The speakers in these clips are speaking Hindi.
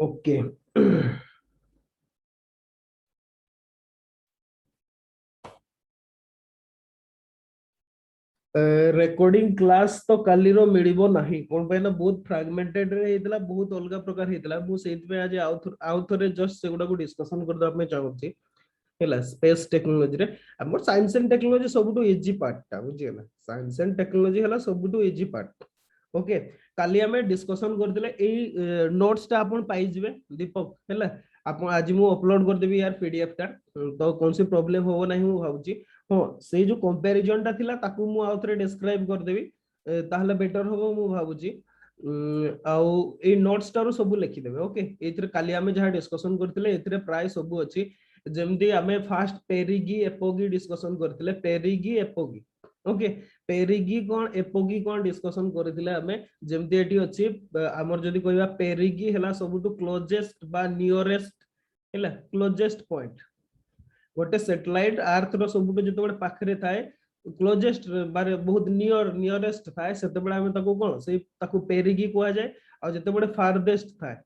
ओके। रेकॉर्डिंग क्लास तो काली रो मिलिबो नाही कोन पे ना बहुत फ्रैगमेंटेड रे हेतला बहुत अलग प्रकार हेतला मु सेत पे आज आउथरे जस्ट सेगुडा को डिस्कशन कर दबा में चाहूची हेला स्पेस टेक्नोलॉजी रे हमर साइंस एंड टेक्नोलॉजी सबटू इजी पार्ट ता बुझियला साइंस एंड टेक्नोलॉजी हला सबटू इजी पार्ट ओके। काली हमें डिस्कशन करथिले एई नोट्स ता आपण पाई जिवे दीपक हेला आपण आज मु अपलोड कर देबी यार पीडीएफ ता तो कौन सी प्रॉब्लम हो नाही मु भाउची हाँ से जो कंपैरिजन टा थिला ताकू मु आउथरे डिस्क्राइब कर देबी ताहले बेटर होबो मु भाबुची आउ ए नोट्स टारू सब लिखि देबे ओके। एथिरे काली हमें जहा डिस्कशन करथिले एथिरे प्राय सब अछि जेमती हमें फास्ट पेरिगी एपोगी डिस्कशन करथिले पेरिगी एपोगी ओके। पेरिगी कोन एपोगी कोन डिस्कशन करथिले हमें जेमती एटी अछि हमर जदी कहबा पेरिगी हला सबटू क्लोजेस्ट बा नियरेस्ट हला क्लोजेस्ट पॉइंट गोटे सैटेलाइट अर्थ रो सबटू जते पाखरे थाए क्लोजेस्ट बारे बहुत नियरेस्ट थाए सेते बडा हमें ताको कोन से ताको पेरिगी कोआ जाय आ जते बडे फारदेस्ट थाए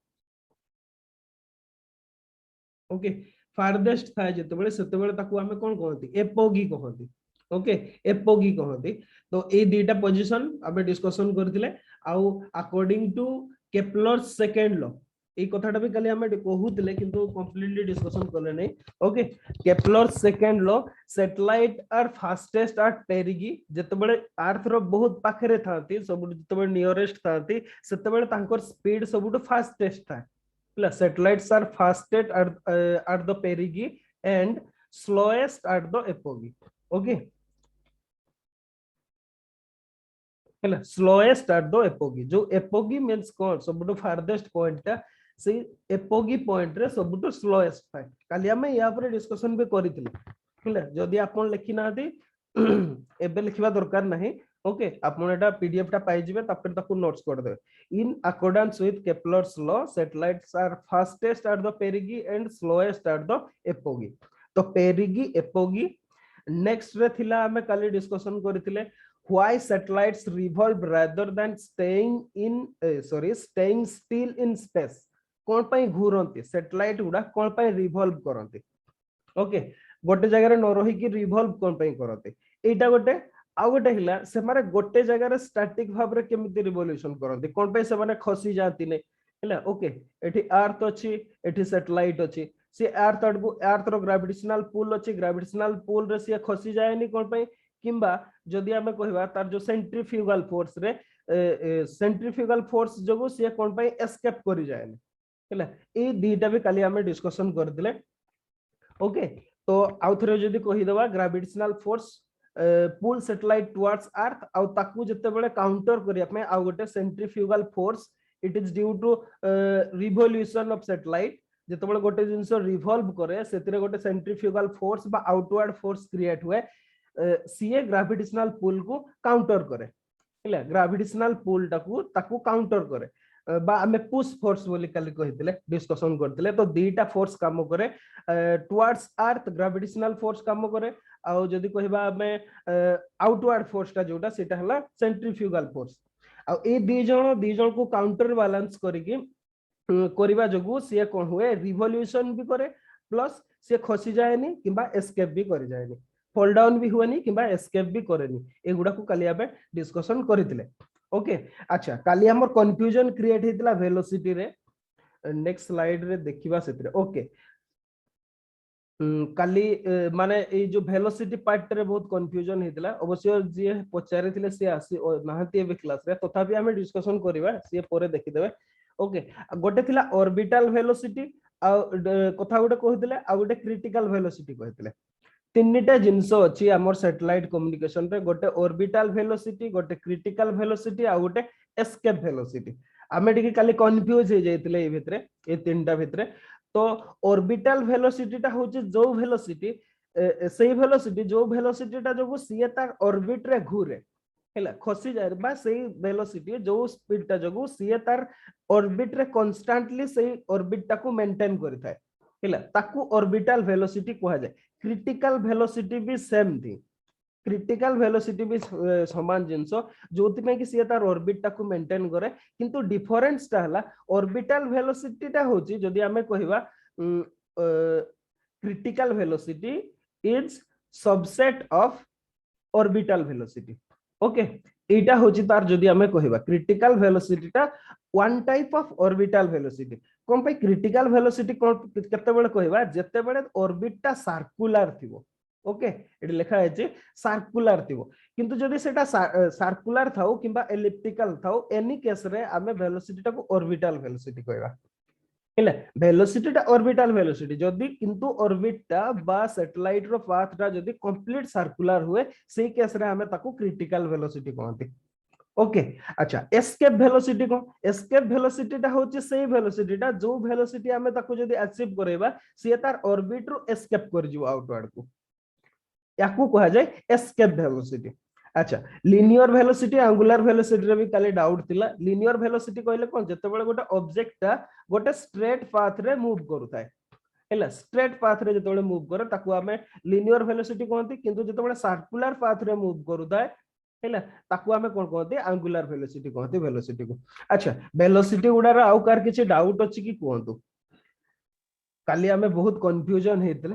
ओके फारदेस्ट थाए जते बडे सेते बडे ताको हमें कोन कहंती एपोगी कहंती ओके एपोगी कहंती। तो ए दुईटा पोजीशन हमें डिस्कशन करथिले आउ according to Kepler's second law এই কথাটা भी কালি আমি কহুতলে কিন্তু কমপ্লিটলি ডিসকাশন করলে নাই okay. Kepler second law satellite are fastest आर पेरिगी जेतेबेले अर्थ रो बहुत पाखरे थांती सब जेतेबेले नियरेस्ट थांती सेतेबेले तांकर स्पीड सबुटो फास्टेस्ट था plus satellites are fastest at the perigee and slowest at the apogee okay ହେଲା स्लोएस्ट एट द एपोगी जो एपोगी मींस कोन सबटो फारदेस्ट पॉइंट ता से एपोगी पॉइंट रे सबटो स्लोएस्ट था काली हम या पर डिस्कशन भी करिथिले होला जदी आपण लिखि नाथि एबे लिखिबा दरकार नाही ओके। आपण एटा पीडीएफ टा पाई जिवे तापर ताकू नोट्स कर देबे in accordance with Kepler's law satellites are fastest at the perigee and slowest at the apogee. तो पेरिगी एपोगी नेक्स्ट रे थिला हमें काली डिस्कशन करिथिले why satellites revolve rather than staying still in space कोन पई घूरंती सैटेलाइट गुडा कोन पई रिवॉल्व करंती ओके गोटे जगह रे न रही कि रिवॉल्व कोन पई करंती एटा गोटे आ गोटे हिला से मारे गोटे जगह रे स्टैटिक भाव रे केमिति रिवोल्यूशन करंती कोन पई से माने खसी जाती नै हिला ओके। एठी अर्थ अछि एठी सैटेलाइट अछि से अर्थ रो ग्रेविटेशनल पुल अछि ग्रेविटेशनल पुल रे से खसी जायनी कोन पई किंबा जदि आमे कहबा तार जो सेंट्रीफ्यूगल फोर्स रे सेंट्रीफ्यूगल फोर्स जगो से कोन पई एस्केप करि जायनी हैला ए दीटा भी काली हमें डिस्कशन कर दिले ओके। तो आउथरे जदि कहि देबा ग्रेविटेशनल फोर्स पुल सैटेलाइट टुवर्ड्स अर्थ आ ताकू जते बेले काउंटर करिया पे आ गोटे centrifugal force it is due to revolution of satellite जते बेले गोटे जिंस रिवॉल्व करे सेतिरे गोटे सेंट्रीफ्यूगल फोर्स बा आउटवर्ड फोर्स क्रिएट हुए सीए ग्रेविटेशनल पुल को काउंटर करे हैला ग्रेविटेशनल पुल ताकू काउंटर करे बा हमें पुश फोर्स बोली काली कहितले डिस्कशन करथिले। तो दीटा फोर्स काम करे टुवर्ड्स अर्थ ग्रेविटेशनल फोर्स काम करे आ जदी कहबा हमें आउटवर्ड फोर्स ता जोटा सेटा हला सेंट्रीफ्यूगल फोर्स आ ए दी जण को काउंटर बैलेंस करिके करिबा जगु से कोन हुए रिवोल्यूशन भी करे प्लस से खसी जाएनी किबा एस्केप भी करि जाएनी फॉल डाउन भी हुएनी किबा एस्केप भी करेनी एगुडा को काली आबे डिस्कशन करितले ओके। अच्छा काली हमर कंफ्यूजन क्रिएट हेतला वेलोसिटी रे नेक्स्ट स्लाइड रे देखिबा सेतरे ओके। काली माने ए जो वेलोसिटी पार्ट रे बहुत कंफ्यूजन हेतला अवश्य जे पचारे थिले से आसी नाहती एबे क्लास रे तथापि हमें डिस्कशन करिबा से परे देखि देबे ओके। गोटे थिला ऑर्बिटल वेलोसिटी आ कथा गोटे कहितले आ गोटे क्रिटिकल वेलोसिटी कहितले तीनटा जिंस अछि हमर सैटेलाइट कम्युनिकेशन रे गोटे ऑर्बिटल वेलोसिटी गोटे क्रिटिकल वेलोसिटी आ गोटे एस्केप वेलोसिटी आमे टिके काली कंफ्यूज हे जायतिले ए भितरे ए तीनटा भितरे। तो ऑर्बिटल वेलोसिटी टा होचे जो वेलोसिटी सेही वेलोसिटी जो वेलोसिटी टा जो सीए तार ऑर्बिट रे घुरे हैला खसी जाय बा सेही वेलोसिटी जो स्पीड टा जो सीए तार ऑर्बिट रे कांस्टेंटली सेही ऑर्बिट टा को मेंटेन करिथाय हैला ताकू ऑर्बिटल वेलोसिटी कहा जाय क्रिटिकल वेलोसिटी भी सेम थी क्रिटिकल वेलोसिटी भी समान जिंस जो कि सी तार ऑर्बिट टाको मेंटेन करे किंतु डिफरेंस टा हला ऑर्बिटल वेलोसिटी टा होची जदी हमें कहबा critical velocity is subset of orbital velocity okay एटा होची तार जदी हमें कहबा क्रिटिकल वेलोसिटी टा one type of orbital velocity कोन पे क्रिटिकल वेलोसिटी कोन केते बेले कहबा जते बेले ऑर्बिट टा सर्कुलर थिबो ओके एटी लिखा है सर्कुलर थिबो किंतु जदी सेटा सर्कुलर थाउ किबा एलिप्टिकल थाउ एनी केस रे हमें वेलोसिटी टा को ऑर्बिटल वेलोसिटी कहबा हेला वेलोसिटी टा ऑर्बिटल वेलोसिटी जदी किंतु ऑर्बिट टा बा सैटेलाइट रो पाथ टा जदी कंप्लीट सर्कुलर हुए सेही केस रे हमें ताको क्रिटिकल वेलोसिटी कहंती ओके अच्छा एस्केप वेलोसिटी को एस्केप वेलोसिटी टा होची सेही वेलोसिटी टा जो वेलोसिटी हमें ताको जदी अचीव करेबा से तार ऑर्बिट रो एस्केप कर जिवो आउटवर्ड को याकू कहा जाए एस्केप वेलोसिटी अच्छा लिनियर वेलोसिटी एंगुलर वेलोसिटी रे भी काले डाउट थिला लिनियर वेलोसिटी कहले कोन जते बेले गोटे ऑब्जेक्ट टा गोटे स्ट्रेट पाथ रे मूव करूथाय हेला स्ट्रेट पाथ रे जते बेले मूव करे ताकू हमें लिनियर वेलोसिटी कहंती किंतु जते बेले सर्कुलर पाथ रे मूव करूथाय हेला ताकू हमें कोन कहंती एंगुलर वेलोसिटी कहंती वेलोसिटी को अच्छा वेलोसिटी उडार आउ कार किछि डाउट अछि कि कहंतु काली हमें बहुत कंफ्यूजन हेतले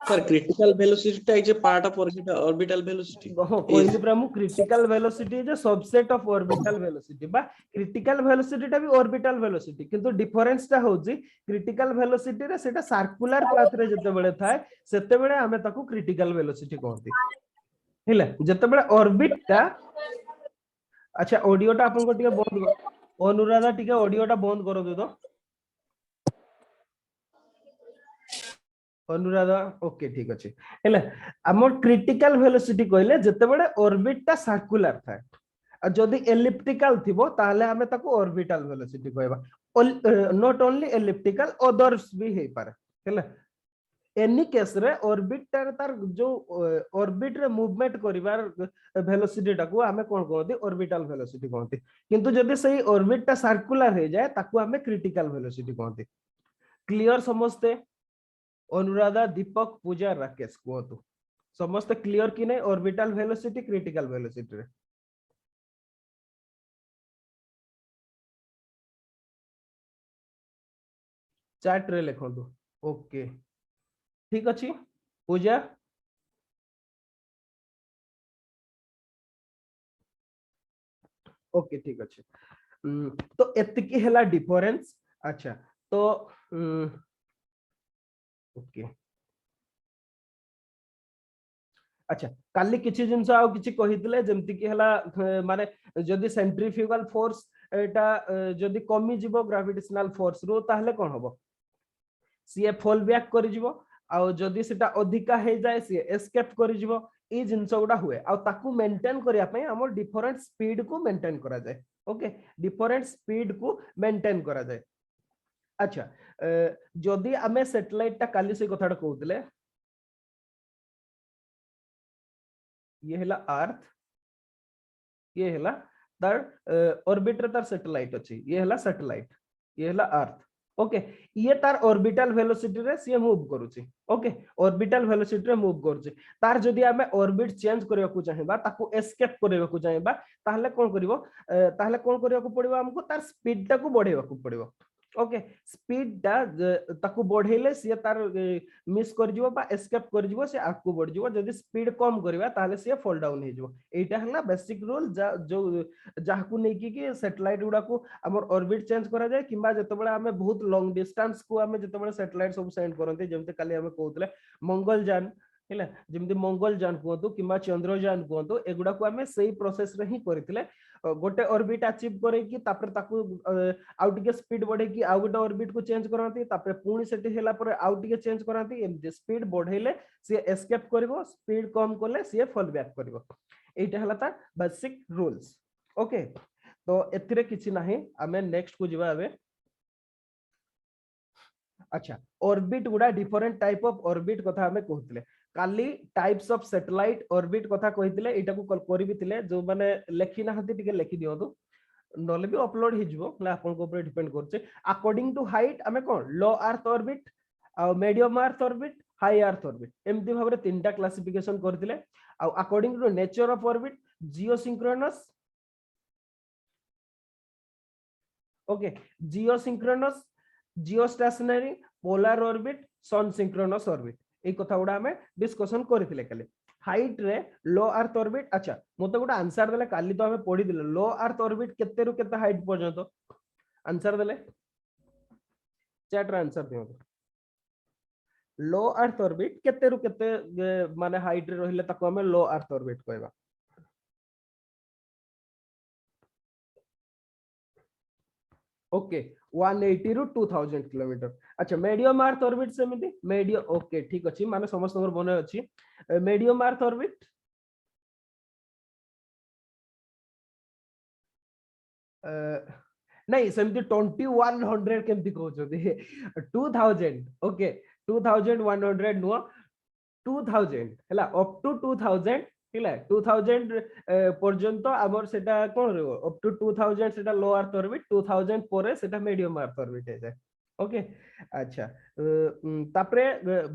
सर क्रिटिकल वेलोसिटी टा is a part of orbital velocity कोइली प्रमु critical velocity is a subset of orbital velocity बा क्रिटिकल वेलोसिटी टा भी ऑर्बिटल वेलोसिटी किंतु डिफरेंस टा होजी क्रिटिकल वेलोसिटी रे सेटा सर्कुलर पाथ रे जते बेले थाए सेते बेले हमें ताको क्रिटिकल वेलोसिटी कहंती हेला जते बेले ऑर्बिट टा अच्छा ऑडियो टा आपन को टिके बंद अनुराधा टिके ऑडियो टा बंद करो दे दो अनुराधा ओके ठीक अछि हेले हमर क्रिटिकल वेलोसिटी कहले जते बेले ऑर्बिट टा सर्कुलर थाए आ जदी एलिप्टिकल थिबो ताले हमें ताको ऑर्बिटल वेलोसिटी कहबा नॉट ओनली एलिप्टिकल अदर्स भी हे पारे हेले एनी केस रे ऑर्बिट टा तार जो ऑर्बिट रे मूवमेंट करिवार वेलोसिटी टाको हमें कोन कहंती ऑर्बिटल वेलोसिटी कहंती किंतु जदी सही ऑर्बिट टा सर्कुलर हे जाय ताको हमें क्रिटिकल वेलोसिटी कहंती क्लियर समझते अनुराधा दीपक पूजा राकेश कहतु समस्त क्लियर कि नहीं ऑर्बिटल वेलोसिटी क्रिटिकल वेलोसिटी रे चैट रे लिखंतु ओके ठीक अछि पूजा ओके ठीक अछि तो एतिकी हला डिफरेंस अच्छा तो ओके अच्छा काली किछि जिंस आ किछि कहितले जेमति कि हला माने जदी सेंट्रीफ्यूगल फोर्स एटा जदी कमी जिवो ग्रेविटेशनल फोर्स रो ताहले कोन हबो सी फॉल बैक करि जिवो आ जदी सेटा अधिका हे जाय सी एस्केप करि जिवो ई जिंस गुडा हुए आ ताकू मेंटेन करिया पई हमर डिफरेंट स्पीड को मेंटेन करा जाय ओके डिफरेंट स्पीड को मेंटेन करा जाय अच्छा जदी हमें सैटेलाइट टा काली से कथाटा कहउतले ये हला अर्थ ये हला तार ऑर्बिट रे तार सैटेलाइट अछि ये हला सैटेलाइट ये हला अर्थ ओके ये तार ऑर्बिटल वेलोसिटी रे से मूव करूची ओके ऑर्बिटल वेलोसिटी रे मूव करूची तार जदी हमें ऑर्बिट चेंज करिया को चाहेबा ताको एस्केप करिया को चाहेबा ताहले कोन करिवो ताहले कोन करिया को पड़िबो हमको तार स्पीड टा को बढ़ेबा को पड़िबो ओके स्पीड टा ताको बढ़ेले से तार मिस कर जिवो बा एस्केप कर जिवो से आकु बढ़ जिवो जदी स्पीड कम करबा ताहले से फॉल डाउन हे जिवो एटा हला बेसिक रूल जो जाहकु नै कि सैटेलाइट गुडा को हमर ऑर्बिट चेंज करा जाय किबा जते बेले हमें बहुत लॉन्ग डिस्टेंस को हमें जते बेले सैटेलाइट सब सेंड करनते जेमते काली हमें कहउतले मंगलयान हेला जेमते मंगलयान कहतो किबा चंद्रयान कहतो एगुडा को हमें सही प्रोसेस रे ही करथिले गोटे ऑर्बिट अचीव करे कि तापर ताकू आउटिके स्पीड बढ़े कि आउ गोटे ऑर्बिट को चेंज करंती तापर पुणी सेठी हेला पर आउटिके चेंज करंती एम स्पीड बढ़ेले से एस्केप करबो स्पीड कम करले से फॉल बैक करबो एटा हला ता बेसिक रूल्स ओके तो एथिरे किछि नाही हमें नेक्स्ट को जिबा आबे अच्छा ऑर्बिट गुडा डिफरेंट टाइप ऑफ ऑर्बिट कथा हमें कहतले काली टाइप्स ऑफ सैटेलाइट ऑर्बिट कथा कहितले एटा को करबी थिले जो माने लेखि ना हती टिके लेखि दियो तो नले भी अपलोड हि जिवो ला आपन को ऊपर डिपेंड करछे अकॉर्डिंग टू हाइट हमें कोन लो अर्थ ऑर्बिट आ medium earth orbit high earth orbit एमती भाव में तीन टा क्लासिफिकेशन करथिले according to nature of orbit geosynchronous okay geosynchronous geostationary polar orbit sun synchronous orbit ए कथा गुडा हमें डिस्कशन करथिले काले हाइट रे लो अर्थ ऑर्बिट अच्छा मते गोटे आंसर देले काली तो हमें पढ़ी दिले लो अर्थ ऑर्बिट केते रु केते हाइट पर्यंत आंसर देले चैट रे आंसर दियो लो अर्थ ऑर्बिट केते रु केते माने हाइट रे रहिले ताको हमें लो अर्थ ऑर्बिट कहबा ओके 180 रु 2000 किलोमीटर अच्छा मीडियम अर्थ ऑर्बिट सेमिति मीडियम ओके ठीक अछि माने समस्त नंबर बने अछि मीडियम अर्थ ऑर्बिट नहीं सेमिति 2100 केमति कहउ छथि 2000 ओके 2100 नो 2000 हला अप टू 2000 हिला 2000 पर्यंत हमर सेटा कोन रहबो अप टू 2000 सेटा लो अर्थ ऑर्बिट 2000 परे सेटा मीडियम अर्थ ऑर्बिट है जाय ओके अच्छा तापरे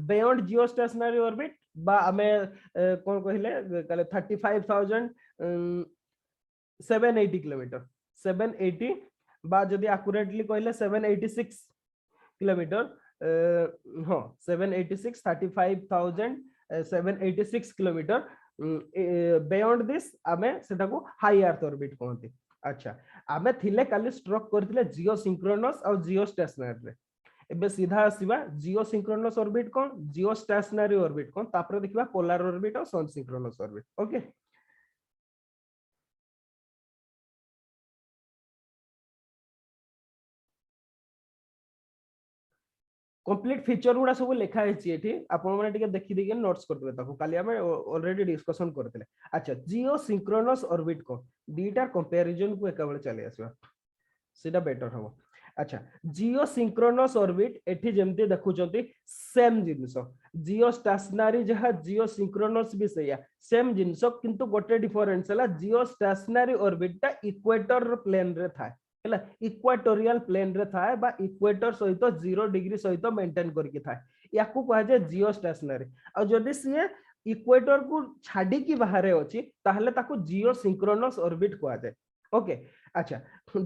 बियॉन्ड जियोस्टेशनरी ऑर्बिट बा हमें कोन कहिले काले 35780 किलोमीटर 780 बा जदी एक्यूरेटली कहिले 786 किलोमीटर हां 786 35786 किलोमीटर बियॉन्ड दिस आमे सेटा को हाई अर्थ ऑर्बिट कहते अच्छा आमे थिले काली स्ट्रक करथिले जियो सिंक्रोनस और जियो स्टेशनरी रे एबे सीधा आसीबा जियो सिंक्रोनस ऑर्बिट कोन जियो स्टेशनरी ऑर्बिट कोन तापर देखिबा पोलर ऑर्बिट और sun synchronous orbit okay complete feature गुडा सब लिखा है एठी आपण माने टिके देखि देखि नोट्स कर देबे ताको काली हमें ऑलरेडी डिस्कशन करथिले अच्छा जियो सिंक्रोनस ऑर्बिट को दीटा कंपैरिजन को एका बेले चले आसीबा सेटा बेटर हो अच्छा जियो सिंक्रोनस ऑर्बिट एठी जेमते देखुचंती सेम जिंस जियो स्टेशनरी जहा जियो सिंक्रोनस भी सैया सेम जिंस किंतु गोटे डिफरेंस हला जियो स्टेशनरी ऑर्बिट ता इक्वेटर प्लेन रे था हला इक्वेटोरियल प्लेन रे था बा इक्वेटर सहित 0 डिग्री सहित मेंटेन करके था याकू कहा जाय जियो स्टेशनरी और जदी से इक्वेटर को छाडी की बाहर अछि ताहले ताको जियो सिंक्रोनस ऑर्बिट कहा जाय ओके अच्छा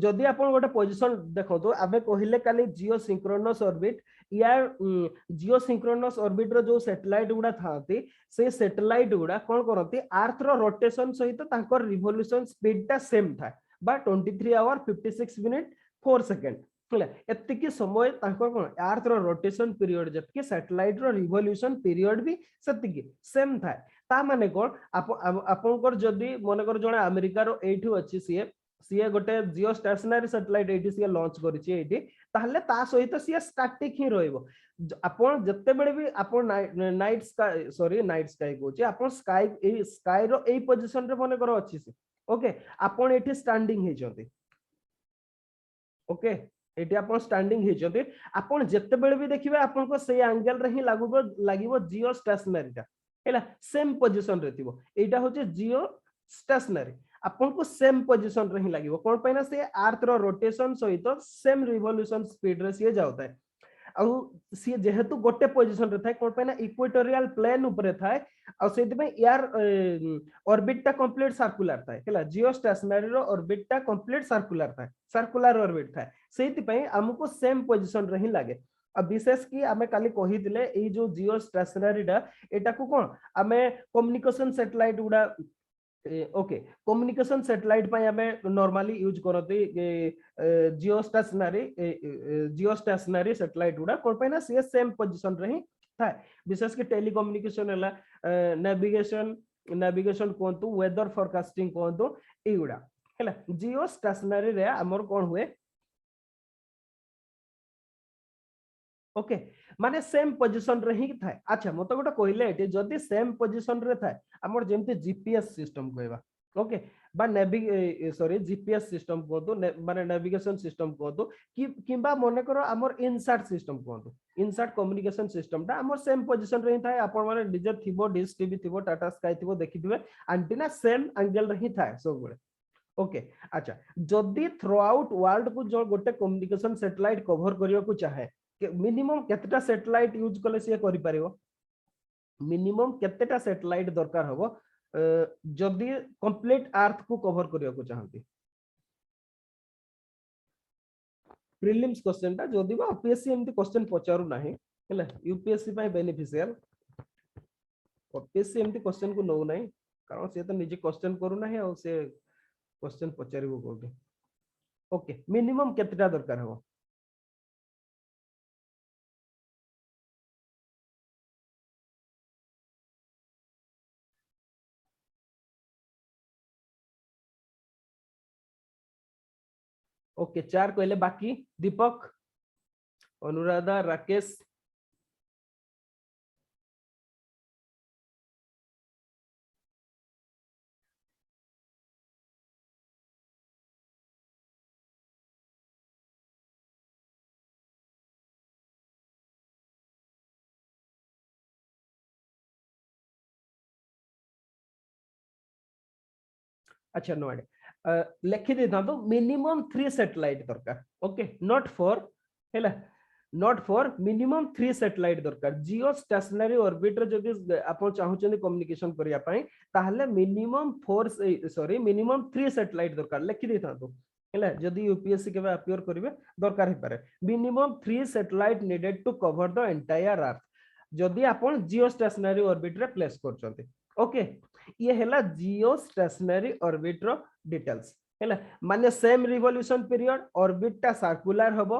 जदि आपण गोटे पोजीशन देखो तो आबे कहिले काली जियो सिंक्रोनस ऑर्बिट यार जियो सिंक्रोनस ऑर्बिट रो जो सैटेलाइट गुडा थाती से सैटेलाइट गुडा कोन करती अर्थ रो रोटेशन सहित तांकर रिवोल्यूशन स्पीड ता सेम था बा 23 आवर 56 मिनिट 4 सेकंड हला एतिकी समय तांकर कोन अर्थ रो रोटेशन पीरियड जतके सैटेलाइट रो रिवोल्यूशन पीरियड भी सतिकी सेम था ता माने कोन आपनकर जदी मने कर जणे अमेरिका रो एठु अछि सीए गोटे जियो स्टेशनरी सैटेलाइट एठी सीए लॉन्च करिछि एठी ताहले ता सहित सीए स्टैटिक ही रहइबो आपण जत्ते बेले भी आपण night sky sorry night sky कोछि आपण स्काई रो एई पोजीशन रे मने कर अछि ओके आपण एठी स्टैंडिंग हे जंती ओके एठी आपण स्टैंडिंग हे जंती आपण जत्ते बेले भी देखिबे आपण को सेई एंगल रे ही लागिबो जियो स्टेशनरी ता हैला सेम पोजीशन रे थिबो एटा होचे जियो स्टेशनरी आपन को सेम पोजीशन रे ही लागिबो कोन पैना से अर्थ रो रोटेशन सहित सेम रिवोल्यूशन स्पीड रे से जाउता है आ सी जेहेतु गोटे पोजीशन रे थाए कोन पैना इक्वेटोरियल प्लेन ऊपर थाए आ सेति में यार ऑर्बिट ता कंप्लीट सर्कुलर थाए हैला जियो स्टेशनरी रो ऑर्बिट ता कंप्लीट सर्कुलर थाए सर्कुलर ऑर्बिट थाए सेति पई हमको सेम पोजीशन रे ही लागे अब विशेष की आमे काली कहि दिले ए जो जियो स्टेशनरी डा एटा को कोन आमे कम्युनिकेशन सैटेलाइट गुडा ओके कम्युनिकेशन सैटेलाइट पय हमें नॉर्मली यूज करते जियो स्टेशनरी सैटेलाइट गुडा कोन पय ना से सेम पोजीशन रे ही था विशेष के टेलीकम्युनिकेशन हला नेविगेशन कोंतु वेदर फोरकास्टिंग कोंतु ए गुडा हला जियो स्टेशनरी रे हमर कोन हुए ओके माने सेम पोजीशन रे ही थाए अच्छा मते गोटा कहले एटे जदी सेम पोजीशन रे थाए हमर जेमते जीपीएस सिस्टम कहबा ओके बा सॉरी जीपीएस सिस्टम कहतो माने नेविगेशन सिस्टम कहतो किबा मने करो हमर इनसर्ट सिस्टम कहतो इनसर्ट कम्युनिकेशन सिस्टम ता हमर सेम पोजीशन रे ही थाए आपण माने डीजर थिबो डिश टीवी थिबो टाटा स्काई थिबो देखिथिबे एंटीना सेम एंगल रे ही थाए सब बेले ओके अच्छा जदी थ्रू आउट वर्ल्ड को जो गोटे कम्युनिकेशन सैटेलाइट कवर करियो को चाहे मिनिमम केतटा सैटेलाइट यूज कले से करि पारिबो मिनिमम केतेटा सैटेलाइट दरकार हबो जदि कंप्लीट अर्थ को कवर करिया को चाहंती प्रीलिम्स क्वेश्चन ता जदि बा ओपीएससी एमती क्वेश्चन पचारु नाही हैला यूपीएससी पाई बेनिफिशियल ओपीएससी एमती क्वेश्चन को नो नाही कारण से तो निजे क्वेश्चन करू नाही और से क्वेश्चन पचारिबो कोठी ओके मिनिमम केतेटा दरकार हबो ओके 4 कहले बाकी दीपक अनुराधा राकेश अच्छा नो लिखि देता तो मिनिमम 3 सैटेलाइट दरकार ओके नॉट फॉर हैला नॉट फॉर मिनिमम 3 सैटेलाइट दरकार जियो स्टेशनरी ऑर्बिट रे जदि आपण चाहउछन कम्युनिकेशन करिया पई ताहले मिनिमम 3 सैटेलाइट दरकार लिखि देता तो हैला जदि यूपीएससी केबे अपियर करिवे दरकार हे पारे minimum 3 satellite needed to cover the entire earth जदि आपण जियो स्टेशनरी ऑर्बिट रे प्लेस करचंती ओके ये हैला जियो स्टेशनरी ऑर्बिट रो डिटेल्स हैला माने सेम रिवोल्यूशन पीरियड ऑर्बिट ता सर्कुलर हबो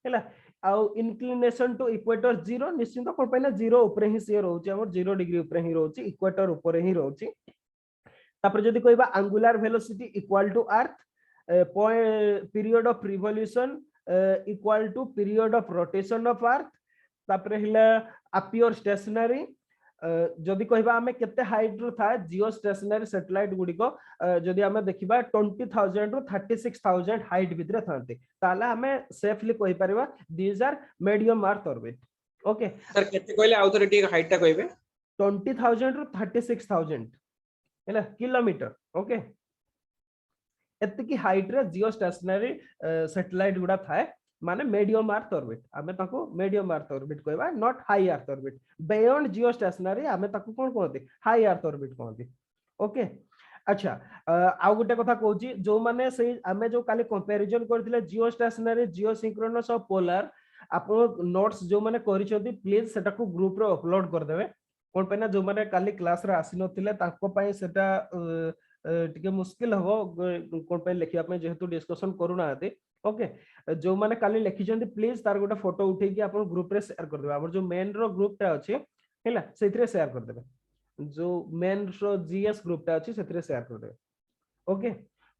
हैला आउ इंक्लिनेशन टू इक्वेटर 0 निश्चित कोन पइना 0 ऊपर ही से रहउची हमर 0 डिग्री ऊपर ही रहउची इक्वेटर ऊपर ही रहउची तापर जदी कहबा angular velocity equal to earth period of revolution equal to period of rotation of earth तापर हिला अपियर स्टेशनरी जदि कहबा हमें केते हाइट रो था जियो स्टेशनरी सैटेलाइट गुडी को जदि हमें देखिबा 20000 रो 36000 हाइट भितरे थांते ताला हमें सेफली कहि परबा these are medium earth orbit okay sir केते कहले अथॉरिटी हाइट ता कहबे 20000 रो 36000 हैला किलोमीटर ओके एते की हाइट रे जियो स्टेशनरी सैटेलाइट गुडा थाए माने मीडियम अर्थ ऑर्बिट हमें ताको मीडियम अर्थ ऑर्बिट कहबा not high earth orbit beyond Jio stationery हमें ताको कोन कहते हाई अर्थ ऑर्बिट कहते ओके अच्छा आउ गोटे कथा कहूची जो माने से हमें जो काली कंपैरिजन करथिले जियो स्टेशनरी जियो सिंक्रोनस और पोलर आपण नोट्स जो माने करिसथि प्लीज सेटा को ग्रुप रे अपलोड कर देबे कोन पइना जो माने काली क्लास रे आसी नथिले ताको पई सेटा टिके मुश्किल हबो कोन पई लिखिया पई जेहेतु डिस्कशन करूना आते ओके जो माने काली लिखि जंती प्लीज तार गोटा फोटो उठे कि आपण ग्रुप रे शेयर कर देबे हमर जो मेन रो ग्रुप ता अछि हैला सेथरे शेयर कर देबे जो मेन रो जीएस ग्रुप ता अछि सेथरे शेयर कर देबे ओके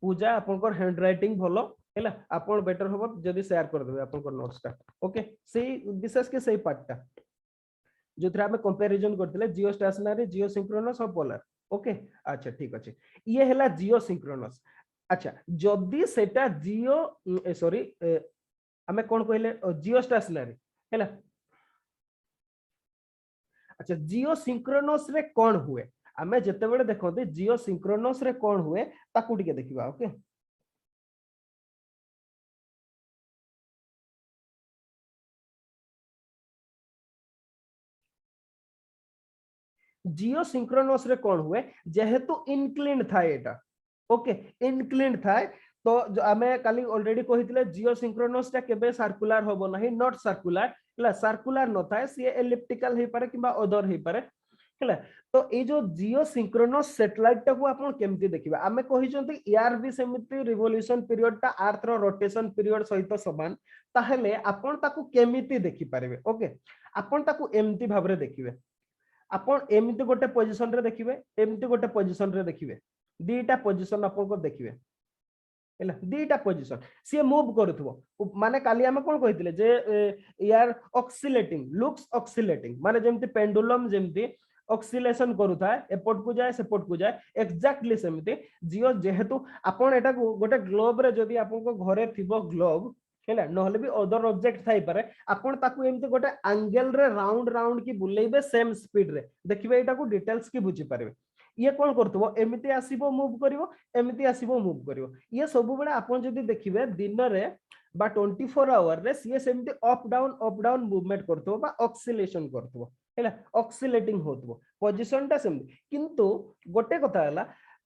पूजा आपण को हैंड राइटिंग भलो हैला आपण बेटर होबो जदी शेयर कर देबे आपण को नोट्स ता ओके सेही विशेष के सेही पार्ट ता जोथरे हमें कंपैरिजन करथिले जियो स्टेशनरी जियो सिंक्रोनस और पोलर ओके अच्छा ठीक अछि ये हैला जियो सिंक्रोनस अच्छा जदि सेटा जियो सॉरी हमें कोन कहले जियो स्टेशनरी हैला अच्छा जियो सिंक्रोनस रे कोन हुए हमें जते बेले देखोते जियो सिंक्रोनस रे कोन हुए ताकू टिके देखिबा ओके जियो सिंक्रोनस रे कोन हुए जेहेतु इनक्लिन था एटा ओके इनक्लिन था तो हमें काली ऑलरेडी कहितले जियो सिंक्रोनस ता केबे सर्कुलर होबो नाही नॉट सर्कुलर हला सर्कुलर न थाए सी एलिप्टिकल हे पारे किबा अदर हे पारे हला तो ए जो जियो सिंक्रोनस सैटेलाइट ता को आपण केमती देखिबा हमें कहि जंती यार भी समिति रिवोल्यूशन पीरियड ता अर्थ रो रोटेशन पीरियड सहित समान ताहले आपण ताकू केमिति देखि पारेबे ओके आपण ताकू एमती भाबरे देखिबे आपण एमती गोटे पोजीशन रे देखिबे एमती गोटे पोजीशन रे देखिबे दीटा पोजीशन आपण को देखिबे हैला दीटा पोजीशन से मूव करथबो माने काली हम कोन कहितले जे यार ऑक्सिलेटिंग लुक्स ऑक्सिलेटिंग माने जेमती पेंडुलम जेमती ऑक्सिलेशन करूथा एपोर्ट को जाए सेपोर्ट को जाए एक्जेक्टली सेमती जियो जेहेतु आपण एटा गोटे ग्लोब रे जदी आपण को घरे थिबो ग्लोब हैला नहले भी अदर ऑब्जेक्ट थाई पारे आपण ताकू एमती गोटे एंगल रे राउंड राउंड की बुलेइबे सेम स्पीड रे देखिबे एटा को डिटेल्स की बुझी पारबे ये कौन करथबो एमिति आसीबो मूव करिवो एमिति आसीबो मूव करिवो ये सब बेले आपण जदी देखिबे दिन रे बा 24 आवर रे सी सेमति अप डाउन मूवमेंट करथबो बा ऑक्सिलेशन करथबो हैला ऑक्सिलेटिंग होतबो पोजीशन टा सेमती किंतु गोटे कथा हैला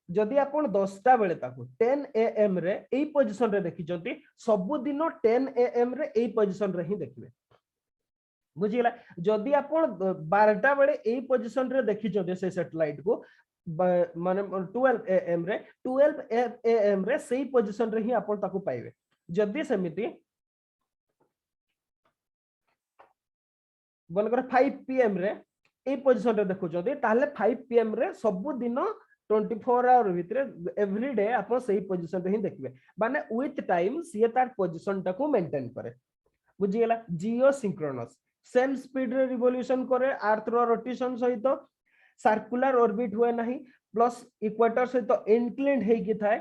जदि आपण 10टा बेले ताको 10 AM रे एई पोजीशन रे देखिचंती सब दिन 10 AM रे एई पोजीशन रे ही देखिबे बुझिला जदि आपण 12टा बेले एई पोजीशन रे देखिचंती से सैटेलाइट को माने 12 AM रे 12 AM रे सेई पोजीशन रे ही आपण ताको पाइबे जदि सेमिति बनकर 5 PM रे ए पोजीशन रे देखुचंती ताले 5 PM रे सब दिन 24 आवर भितरे एवरी डे आपण सही पोजीशन रे ही देखबे माने विथ टाइम सी तार पोजीशन टाको मेंटेन करे बुझियला जियो सिंक्रोनस सेम स्पीड रे रिवोल्यूशन करे अर्थ रो रोटेशन सहित सर्कुलर ऑर्बिट हुए नहीं प्लस इक्वेटर सहित इंक्लिन्ड हे कि थाए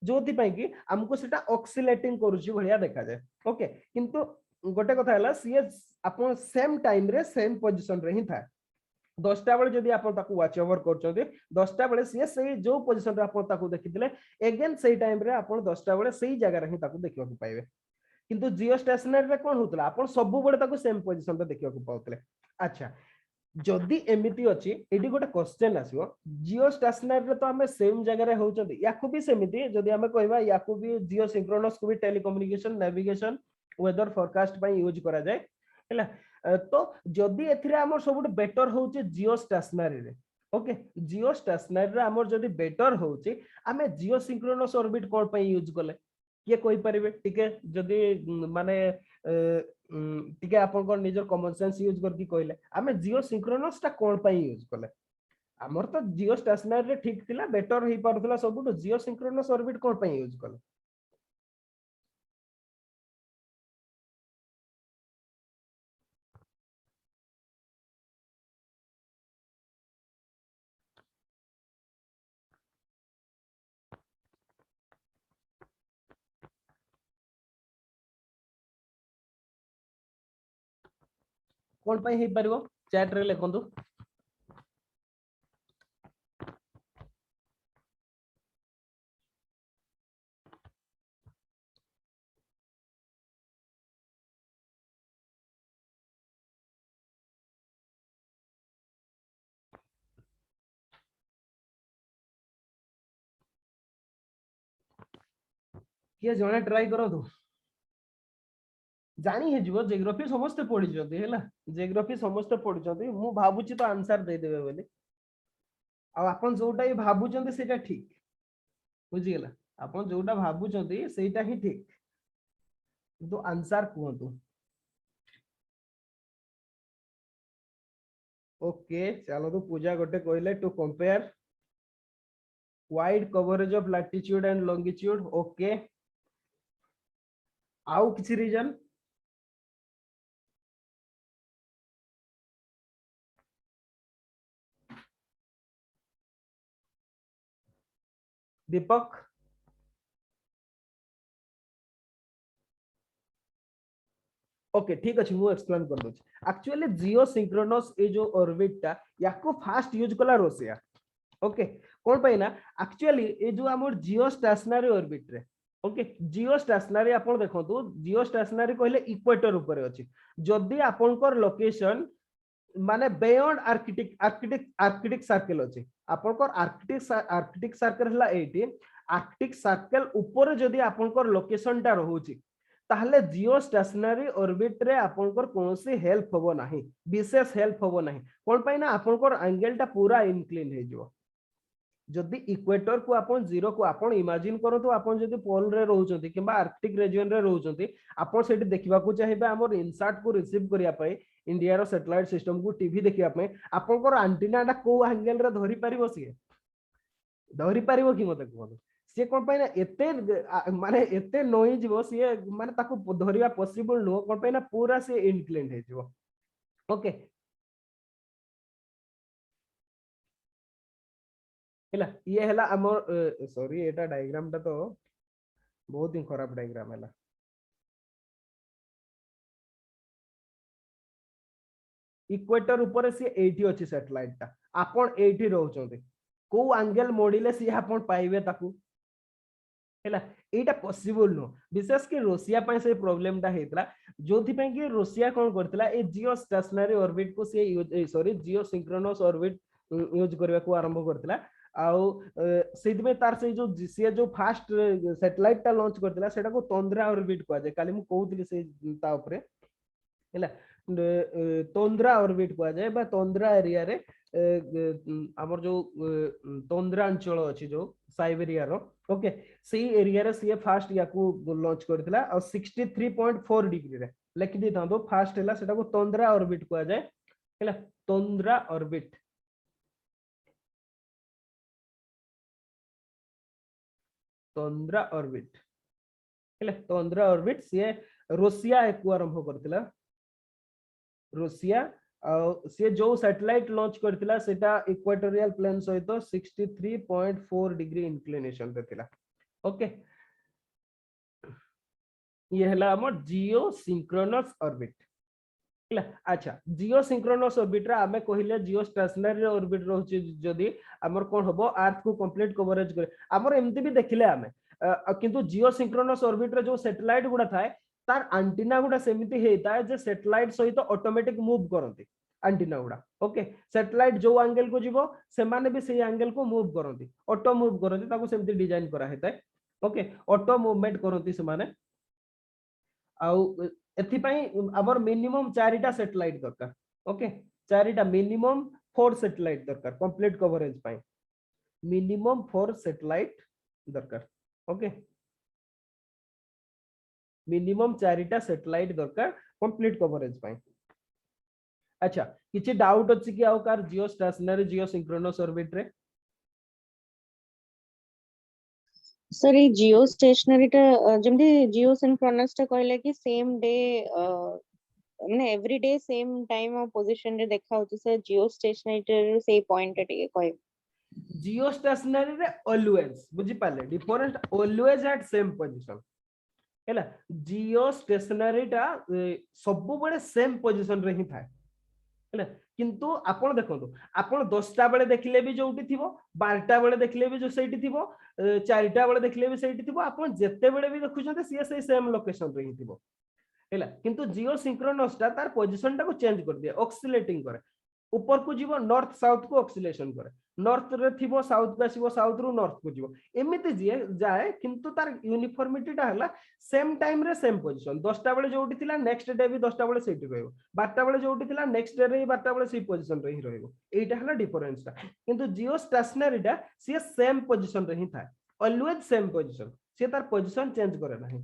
जोथि पई कि हमको सेटा ऑक्सिलेटिंग करूची भलिया देखा जाय ओके किंतु गोटे कथा हला सी आपण सेम टाइम रे सेम पोजीशन रे ही थाए 10टा बेले जदि आपण ताको वॉच ओवर करचोंती 10टा बेले सी सेही जो पोजीशन रे आपण ताको देखिथिले अगेन सेही टाइम रे आपण 10टा बेले सेही जगह रे ही ताको देखियो को पाइबे किंतु जियो स्टेशनरी रे कोन होतला आपण सब बेले ताको सेम पोजीशन रे देखियो को पाउतले अच्छा जदि एमिति अछि एडी गोटे क्वेश्चन आसीबो जियो स्टेशनरी रे तो हमें सेम जगह रे होचोंती याकू भी सेमिति जदि हमें कहबा याकू भी जियो सिंक्रोनस को भी टेलीकम्युनिकेशन नेविगेशन वेदर फोरकास्ट पई यूज करा जाय हैला तो जदि एथिरे हमर सबुट बेटर होचे जियो स्टेशनरी रे ओके जियो स्टेशनरी रे हमर जदि बेटर होचे हमें जियो सिंक्रोनस ऑर्बिट कोन पई यूज करले के कोइ परिबे ठीके जदि माने ठीके आपन को निजर कॉमन सेंस यूज करके कहले हमें जियो सिंक्रोनस ता कोन पई यूज करले हमर तो जियो स्टेशनरी रे ठीक थिला बेटर ही परथला सबुट जियो सिंक्रोनस ऑर्बिट कोन पई यूज करले कोन पई हे परबो चैट रे लिखंतु किए जणे ट्राई करंतु जानी हे जीवो जियोग्राफी समस्त पढि जंती हैला जियोग्राफी समस्त पढि जंती मु भाबुची तो आंसर दे देबे बोली आ आपण जोटा ही भाबुचंती सेटा ठीक बुझी गेला आपण जोटा भाबुचंती सेटा ही ठीक तो आंसर कहंतु ओके चलो तो पूजा गोटे कहले to compare wide coverage of latitude and longitude okay आउ किछि रीजन दीपक ओके ठीक अछि मु एक्सप्लेन कर दोछ एक्चुअली जियो सिंक्रोनस ए जो ऑर्बिट ता याको फास्ट यूज कला रशिया ओके कोन पई ना एक्चुअली ए जो हमर जियो स्टेशनरी ऑर्बिट रे ओके जियो स्टेशनरी आपण देखंतु जियो स्टेशनरी कहले इक्वेटर ऊपर अछि जदी आपनकर लोकेशन माने बियॉन्ड आर्कटिक सर्कल अछि आपनकर आर्कटिक सर्कल हला 80 आर्कटिक सर्कल ऊपर जदी आपनकर लोकेशन ता रहउछि ताहले जियो स्टेशनरी ऑर्बिट रे आपनकर कोनोसी हेल्प होबो नाही विशेष हेल्प होबो नाही कोन पई ना आपनकर एंगल ता पूरा इंक्लिन हे जिवो जदि इक्वेटर को आपण जीरो को आपण इमेजिन करतो आपण जदि पोल रे रहउचंती किबा आर्कटिक रीजन रे रहउचंती आपण सेठी देखिबा को चाहिबे हमर इनसार्ट को रिसीव करिया पई इंडिया रो सैटेलाइट सिस्टम को टीवी देखिया पई आपनकर एंटीना ता को एंगल रे धरि परिबो सिए धरि परिबो कि मते कहतो से कोन पई ना एते माने एते नोई जिवो सिए माने ताको धरिया पॉसिबल नो कोन पई ना पूरा से इनक्लिन हे जिवो ओके हैला ये हैला हमर सॉरी एटा डायग्राम ता तो बहुत ही खराब डायग्राम हैला इक्वेटर ऊपर से 80 अछि सैटेलाइट ता आपण 80 रहउचंती को एंगल मोडिले से आपण पाइबे ताकू हैला एटा पॉसिबल नो विशेष कि रूसिया पय से प्रॉब्लम टा हेतला जोथि पय कि रूसिया कोन करतला ए जियो स्टेशनरी ऑर्बिट को से सॉरी जियो सिंक्रोनस ऑर्बिट यूज करबा को आरंभ करतला आउ सेति में तार से जो फास्ट सैटेलाइट टा लॉन्च करतला सेटा को तंद्रा ऑर्बिट को जाय काली मु कहउतली से ता ऊपर हैला तंद्रा ऑर्बिट को जाय बा तंद्रा एरिया रे हमर जो तंद्रा अंचल अछि जो साइबेरिया रो ओके सी एरिया रे सी फास्ट या को लॉन्च करथिला और 63.4 डिग्री रे लेखि दी थांदो फास्ट हैला सेटा को तंद्रा ऑर्बिट को जाय हैला तंद्रा ऑर्बिट तंद्रा ऑर्बिट हैला तंद्रा ऑर्बिट सी रूसिया एक आरंभ करथिला रूसिया से जो सैटेलाइट लॉन्च करथिला सेटा इक्वेटोरियल प्लेन सहित 63.4 डिग्री इंक्लिनेशन रे थिला ओके ये हला हमर जियो सिंक्रोनस ऑर्बिट हला अच्छा जियो सिंक्रोनस ऑर्बिट रा हमें कहिले जियो स्टेशनरी ऑर्बिट रहउची जदी हमर कोन हबो अर्थ को कंप्लीट कवरेज करे हमर एमती भी देखिले हमें किंतु जियो सिंक्रोनस ऑर्बिट रे जो सैटेलाइट गुडा थाए तार एंटीना गुडा सेमिति हेता है जे सैटेलाइट सहित ऑटोमेटिक मूव करंती एंटीना गुडा ओके सैटेलाइट जो एंगल को जीवो से माने भी से एंगल को मूव करंती ऑटो मूव करंती ताको सेमिति डिजाइन करा हेता है ओके ऑटो मूवमेंट करंती से माने आउ एथि पई हमर मिनिमम 4टा सैटेलाइट दरकार ओके 4टा मिनिमम 4 सैटेलाइट दरकार कंप्लीट कवरेज पई मिनिमम 4 सैटेलाइट दरकार ओके मिनिमम 4टा सैटेलाइट दरकार कंप्लीट कवरेज पई अच्छा किछि डाउट अछि कि आउ कार जियो स्टेशनरी जियो सिंक्रोनस ऑर्बिट रे सर ये जियो स्टेशनरी टा जमदी जियो सिंक्रोनस टा कहले कि सेम डे माने एवरी डे सेम टाइम और पोजीशन रे देखा होती सर जियो स्टेशनरी रे से पॉइंट टे कह जियो स्टेशनरी रे ऑलवेज बुझी पाले different always at same position हैला जियो स्टेशनरी टा सब बळे सेम पोजीशन रे ही थाए हैला किंतु आपण देखंतु आपण 10टा बेले देखले भी जोटी थिबो 12टा बेले देखले भी जो सेठी थिबो 4टा बेले देखले भी सेठी थिबो आपण जत्ते बेले भी देखुछन्ते सी से सेम लोकेशन रे ही थिबो हैला किंतु जियो सिंक्रोनस टा तार पोजीशन टा को चेंज कर दिया ऑक्सिलेटिंग करे ऊपर को जीवो नॉर्थ साउथ को ऑक्सिलेशन करे नॉर्थ रे थिबो साउथ को आसीबो साउथ रु नॉर्थ को जीवो एमिति जाए किंतु तार यूनिफॉर्मिटी टा हला सेम टाइम रे सेम पोजीशन 10टा बेले जोटी थिला नेक्स्ट डे भी 10टा बेले सेठी रहइबो 12टा बेले जोटी थिला नेक्स्ट डे रे 12टा बेले सी पोजीशन रे ही रहइबो एटा हला डिफरेंस टा किंतु जियो स्टेशनरी टा सी सेम पोजीशन रे ही था ऑलवेज सेम पोजीशन सी तार पोजीशन चेंज करे नाही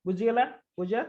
बुझी गेला बुझा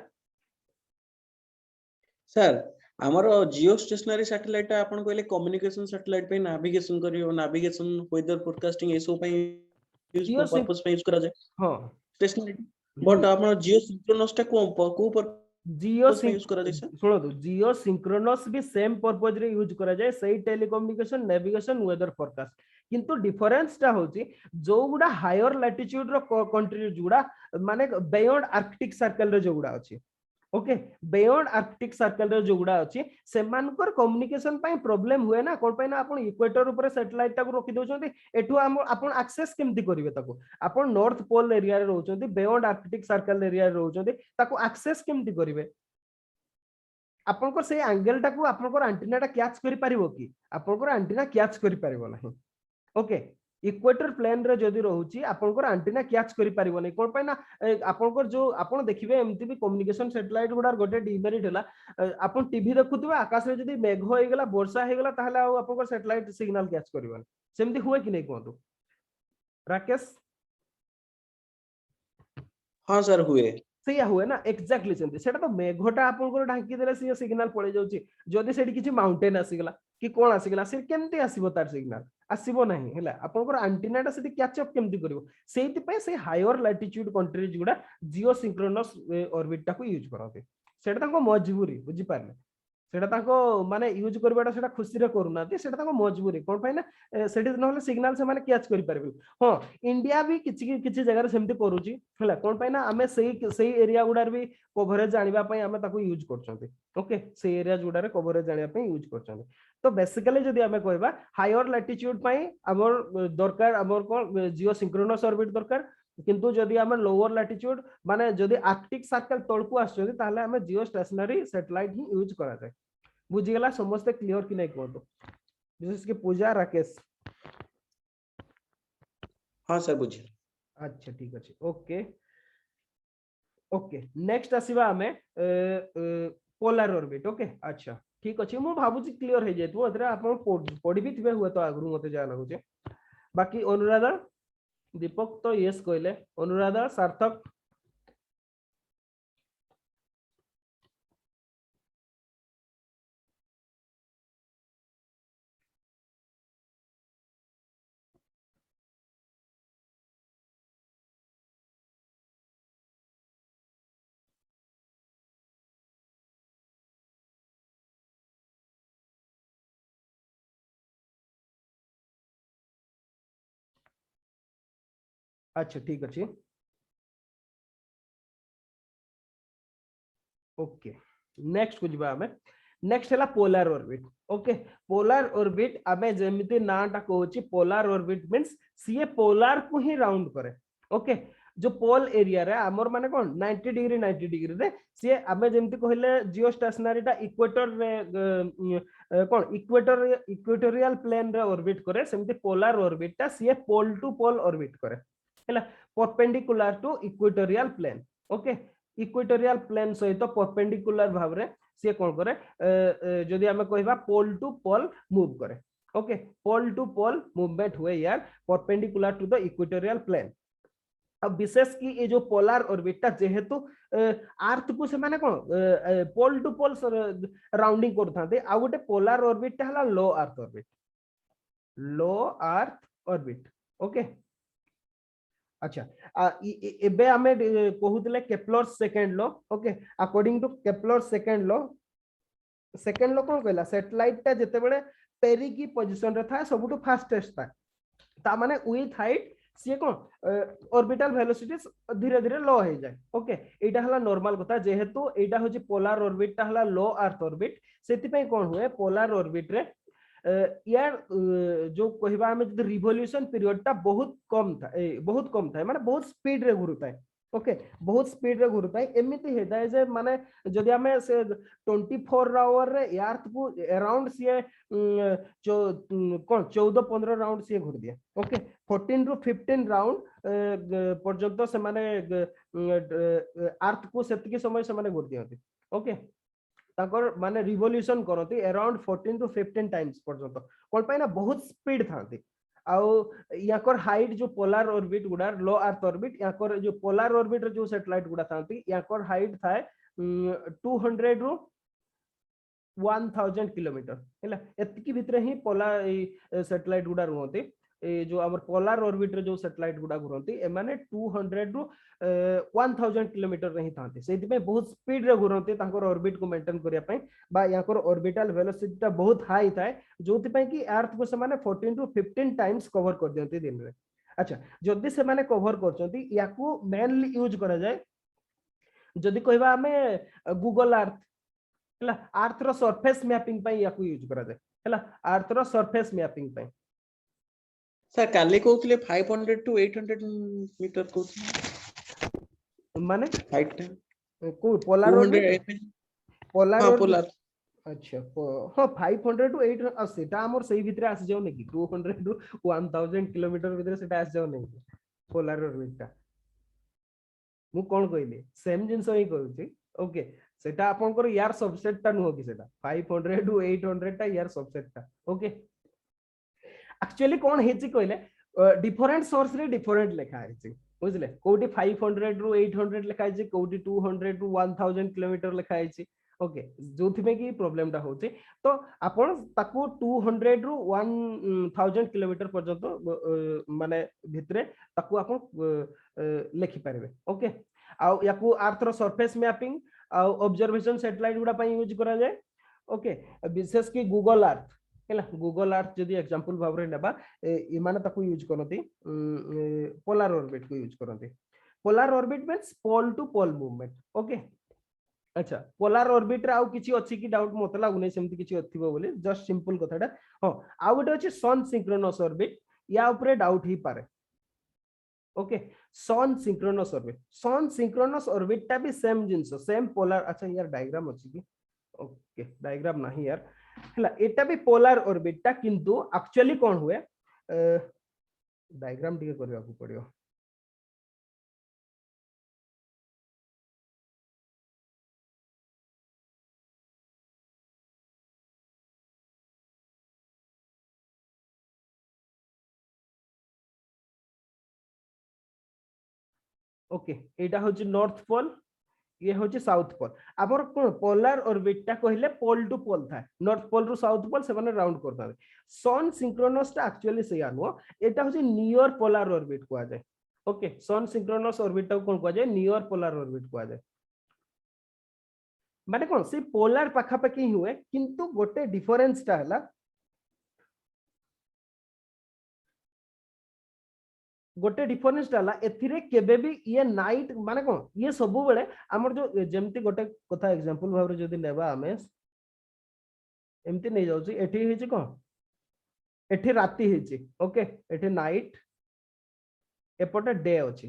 सर हमर जियो स्टेशनरी सैटेलाइट आपन कहले कम्युनिकेशन सैटेलाइट पे नेविगेशन करियो नेविगेशन वेदर फोरकास्टिंग एसो पे यूज पर्पस पे यूज करा जाय हां स्टेशनरी बट आपन जियो सिंक्रोनस टा को पर जियो यूज करा जाय सुनो तो जियो सिंक्रोनस भी सेम पर्पस रे यूज करा जाय सही टेलीकम्युनिकेशन नेविगेशन वेदर फोरकास्ट किंतु डिफरेंस टा होची जो गुडा हायर लैटिट्यूड रो कंट्री जुडा माने बियॉन्ड आर्कटिक सर्कल रे जो गुडा अछि ओके बियॉन्ड आर्कटिक सर्कल रे जो गुडा अछि सेमानकर कम्युनिकेशन पई प्रॉब्लम हुए ना कोन पई ना आपण इक्वेटर ऊपर सैटेलाइट टा को रखि दोछंती एठु आपण एक्सेस केमति करिवे ताको आपण नॉर्थ पोल एरिया रे रहउचंती बियॉन्ड आर्कटिक सर्कल एरिया रे रहउचंती ताको एक्सेस केमति करिवे आपनकर से एंगल टा को आपनकर एंटीना टा कैच करि परिबो कि आपनकर एंटीना कैच करि परिबो नाही ओके इक्वेटर प्लेन रे जदी रहउची आपनकर एंटीना कैच करि परिबो नै कोन पय ना आपनकर जो आपण देखिबे एमती भी कम्युनिकेशन सैटेलाइट गुडार गोटे डिमेरिट हला आपण टीवी देखुतबे आकाश रे जदी मेघ होई गेला वर्षा हे गेला ताहले आपनकर सैटेलाइट सिग्नल कैच करिबो सेमती हुए कि नै कोंतु राकेश हां सर हुए सेया हुए ना एक्जेक्टली सेमती सेटा तो मेघटा आपनकर ढांकी देले से सिग्नल पळे जाउची जदी सेठी किछि माउंटेन आसी गेला कि कोन आसी गेला से केमती आसीबो तार सिग्नल आसीबो नाही हैला आपनकर एंटीना टा सेठी कैच अप केमती करिवो सेति पे से हायर लैटिट्यूड कंट्रीज गुडा जियो सिंक्रोनस ऑर्बिट टा को यूज करते सेटा ताको मजबूरी बुझी पारले सेटा ताको माने यूज करबाटा सेटा खुशी रे करूनाती सेटा ताको मजबूरी कोन पाइ ना सेठी नहले सिग्नल से माने कैच करि परबे हां इंडिया भी किछि जगह रे सेमती करूची हैला कोन पाइ ना हमें सही एरिया गुडार भी कवरेज जानिबा पई हमें ताको यूज करछंती ओके से एरिया गुडारे कवरेज जानिबा पई यूज करछंती तो बेसिकली जदी हमें कहबा हायर लैटिट्यूड पई हमर दरकार हमर कोन जियो सिंक्रोनस ऑर्बिट दरकार किंतु जदि आम लोअर लैटिट्यूड माने जदि आर्कटिक सर्कल तळकू आछथि ताहले आम जियो स्टेशनरी सैटेलाइट ही यूज करा जाय बुझिगला समस्त क्लियर कि नहीं कहतो विशेष के पूजा राकेश हाँ सर बुझी अच्छा ठीक अछि ओके ओके नेक्स्ट आसीबा हमें पोलर ऑर्बिट ओके अच्छा ठीक अछि मु भाबुची क्लियर हे जेतु अतरे आपण पढि भी थिबे हुए तो आगरु मते जा लागु छे बाकी अनुराधा दीपक तो यस कहले अनुराधा सार्थक अच्छा ठीक अच्छे ओके नेक्स्ट कुछ आमे नेक्स्ट है polar orbit okay polar orbit आमे जेमिति नाटा कहूची पोलर ऑर्बिट मींस सीए पोलर को ही राउंड करे ओके जो पोल एरिया रे हमर माने कोन 90 डिग्री रे सीए आमे जेमिति कहले जियो स्टेशनरीटा इक्वेटर रे कोन इक्वेटोरियल प्लेन रे ऑर्बिट करे सेमिति पोलर ऑर्बिटटा सीए पोल टू पोल ऑर्बिट करे हैला perpendicular to equatorial plane okay equatorial plane सहित परपेंडिकुलर भाव रे से कोन करे जदि हमें कहबा पोल टू पोल मूव करे okay pole to pole movement हुए यार perpendicular to the equatorial plane अब विशेष की ये जो पोलर ऑर्बिटटा जेहेतु अर्थ को से माने कोन पोल टू पोल राउंडिंग करथाते आ गोटे पोलर ऑर्बिटटा हला लो अर्थ ऑर्बिट ओके अच्छा एबे हमें कहूतले Kepler second law okay according to Kepler second law कोन कहला सैटेलाइट ता जते बेले पेरी की पोजीशन रे था सबुटू फास्टेस्ट था ता माने विथ हाइट सी कोन ऑर्बिटल वेलोसिटी धीरे धीरे लो हो जाए ओके एटा हला नॉर्मल कथा जेहेतु एटा होची पोलर ऑर्बिट ता हला लो अर्थ ऑर्बिट सेति पई कोन हुए पोलर ऑर्बिट रे यार जो कहबा हमें जो रिवॉल्यूशन पीरियड टा बहुत कम था माने बहुत स्पीड रे घुरुता है ओके बहुत स्पीड रे घुरुता है एमिति हेता है जे माने जदि हमें से 24 आवर रे अर्थ को अराउंड से जो कोन 14-15 राउंड से घुर दिया ओके 14 टू 15 राउंड पर्यंत से माने अर्थ को सेतिकी समय से माने घुर दियंती ओके ताकर माने रिवॉल्यूशन करती अराउंड 14 टू 15 टाइम्स पर्यंत कोन पाइना बहुत स्पीड थांती आउ याकर हाइट जो पोलर ऑर्बिट गुडा लो अर्थ ऑर्बिट याकर जो पोलर ऑर्बिट जो सैटेलाइट गुडा थांती याकर हाइट थाए 200 रु 1000 किलोमीटर हैला एतकी भितरे ही पोलर सैटेलाइट गुडा रहते जो हमर पोलर ऑर्बिट रे जो सैटेलाइट गुडा घुरंती ए माने 200 रु 1000 किलोमीटर रही थांती सेति पे बहुत स्पीड रे घुरंती तांकर ऑर्बिट को मेंटेन करिया पई बा याकर ऑर्बिटल वेलोसिटी ता बहुत हाई थाए जोति पे कि अर्थ को से माने 14 टू 15 टाइम्स कवर कर दियंती दिन रे अच्छा जदी से माने कवर करचंती याकू मेनली यूज करा जाय जदी कहबा हमें गूगल अर्थ हैला अर्थ रो सरफेस मैपिंग पई याकू यूज करा जाय हैला अर्थ रो सरफेस मैपिंग पई सर काले कहउतले 500 टू 800 मीटर कहउतले माने हाइट को पोलर ऑर्बिट पोलर पोलर अच्छा हां 500 टू 800 सेटा हमर सही भितरे आसी जाउ नेकी 200 टू 1000 किलोमीटर भितरे सेटा आसी जाउ नेकी पोलर ऑर्बिटटा मु कोन कहली सेम जिंस ही कहउची ओके सेटा आपनकर यार सबसेट ता नो कि सेटा 500 टू 800 ता यार सबसेट ता ओके एक्चुअली कौन हेची कहले डिफरेंट सोर्स रे डिफरेंट लिखा है बुझले कोटी 500 रु 800 लिखा है कोटी 200 टू 1000 किलोमीटर लिखा है ओके जोथि में की प्रॉब्लम टा होची तो आपण ताको 200 रु 1000 किलोमीटर पर्यंत माने भितरे ताको आपण लिखि पारिबे ओके आ याकू अर्थ रो सरफेस मैपिंग आ ऑब्जर्वेशन सैटेलाइट गुडा पई यूज करा जाय ओके विशेष की गूगल अर्थ हैला गूगल अर्थ जदी एग्जांपल भाबरे नेबा ए माने ताको यूज करनती पोलर ऑर्बिट को यूज करनती polar orbit means pole to pole movement okay अच्छा पोलर ऑर्बिट रे आउ किछि अछि कि डाउट मते लागुनै सेमति किछि अथिबो बोले जस्ट सिंपल कथाटा हां आ गोटे अछि सन सिंक्रोनस ऑर्बिट या ऊपर डाउट ही पारे ओके सन सिंक्रोनस ऑर्बिट टा भी सेम जिंस सेम पोलर अच्छा यार डायग्राम अछि कि ओके डायग्राम नहीं यार हला एटा भी पोलर ऑर्बिट टा किंतु एक्चुअली कोन हुए डायग्राम टिके करबा को पड़ियो ओके एटा होची नॉर्थ पोल ये होची साउथ पोल आबर कोन पोलर ऑर्बिट टा कहले पोल टू पोल था नॉर्थ पोल रु साउथ पोल से माने राउंड करता है सन सिंक्रोनस टा एक्चुअली से आनो एटा होची नियर पोलर ऑर्बिट को आ जाए ओके सन सिंक्रोनस ऑर्बिट टा कोन को आ जाए नियर पोलर ऑर्बिट को आ जाए माने कोन से पोलर पाखा पाखी हुए किंतु गोटे डिफरेंस टा हला गोटे डिफरेंस डाला एथिरे केबे भी ये नाइट माने कोन ये सब बेले हमर जो जेमति गोटे कथा एग्जांपल भाबरे जदी लेबा हमें एमति नै जाउची एठी हिची कोन एठी राती हिची ओके एठी नाइट एपटे डे अछि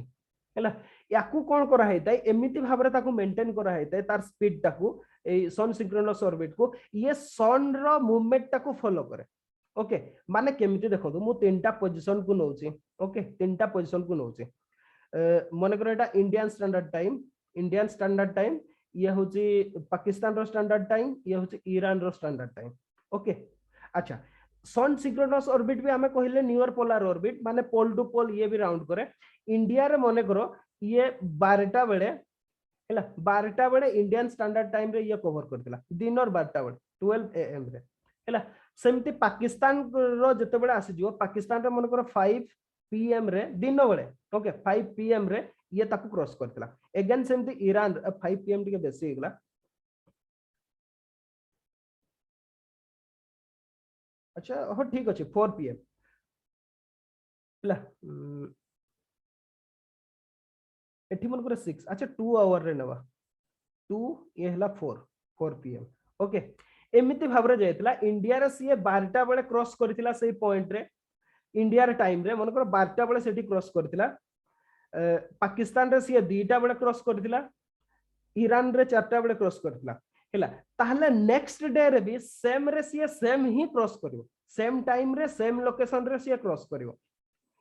हैला याकू कोन करा हैतै एमिति भाबरे ताकू मेंटेन करा हैतै तार स्पीड ताकू ए सन सिंक्रोनस ऑर्बिट को ये सन रो मूवमेंट ताकू फॉलो करे ओके माने केमिति देखो मु तीनटा पोजीशन को नउची ओके तीनटा पोजीशन को नउची मने करो एटा इंडियन स्टैंडर्ड टाइम ये होची पाकिस्तान रो स्टैंडर्ड टाइम ये होची ईरान रो स्टैंडर्ड टाइम ओके अच्छा सन सिंक्रोनस ऑर्बिट भी हमें कहले नियर पोलर ऑर्बिट माने पोल टू पोल ये भी राउंड करे इंडिया रे मने करो ये 12टा बेले हैला 12टा बेले इंडियन स्टैंडर्ड टाइम रे ये कवर करतिला दिन और 12टा बेले 12 AM रे हैला सेमती पाकिस्तान रो जते बेले आसी जिवो पाकिस्तान रे मन करो 5 PM रे दिन बेले ओके 5 PM रे ये ताकू क्रॉस करतिला अगेन सेमती ईरान 5 PM टिके बेसी हेगला अच्छा हो ठीक अछि 4 PM हैला एठी मन करे 6 अच्छा 2 आवर रे नवा 2 ये हला 4 PM ओके एमिति भाबरे जायतला इंडिया रे सीए 12टा बेले क्रॉस करथिला सेही पॉइंट रे इंडिया रे टाइम रे मनकर 12टा बेले सेठी क्रॉस करथिला पाकिस्तान रे सीए 2टा बेले क्रॉस करथिला ईरान रे 4टा बेले क्रॉस करथिला हैला ताहले नेक्स्ट डे रे भी सेम रे सीए सेम ही क्रॉस करिवो सेम टाइम रे सेम लोकेशन रे सीए क्रॉस करिवो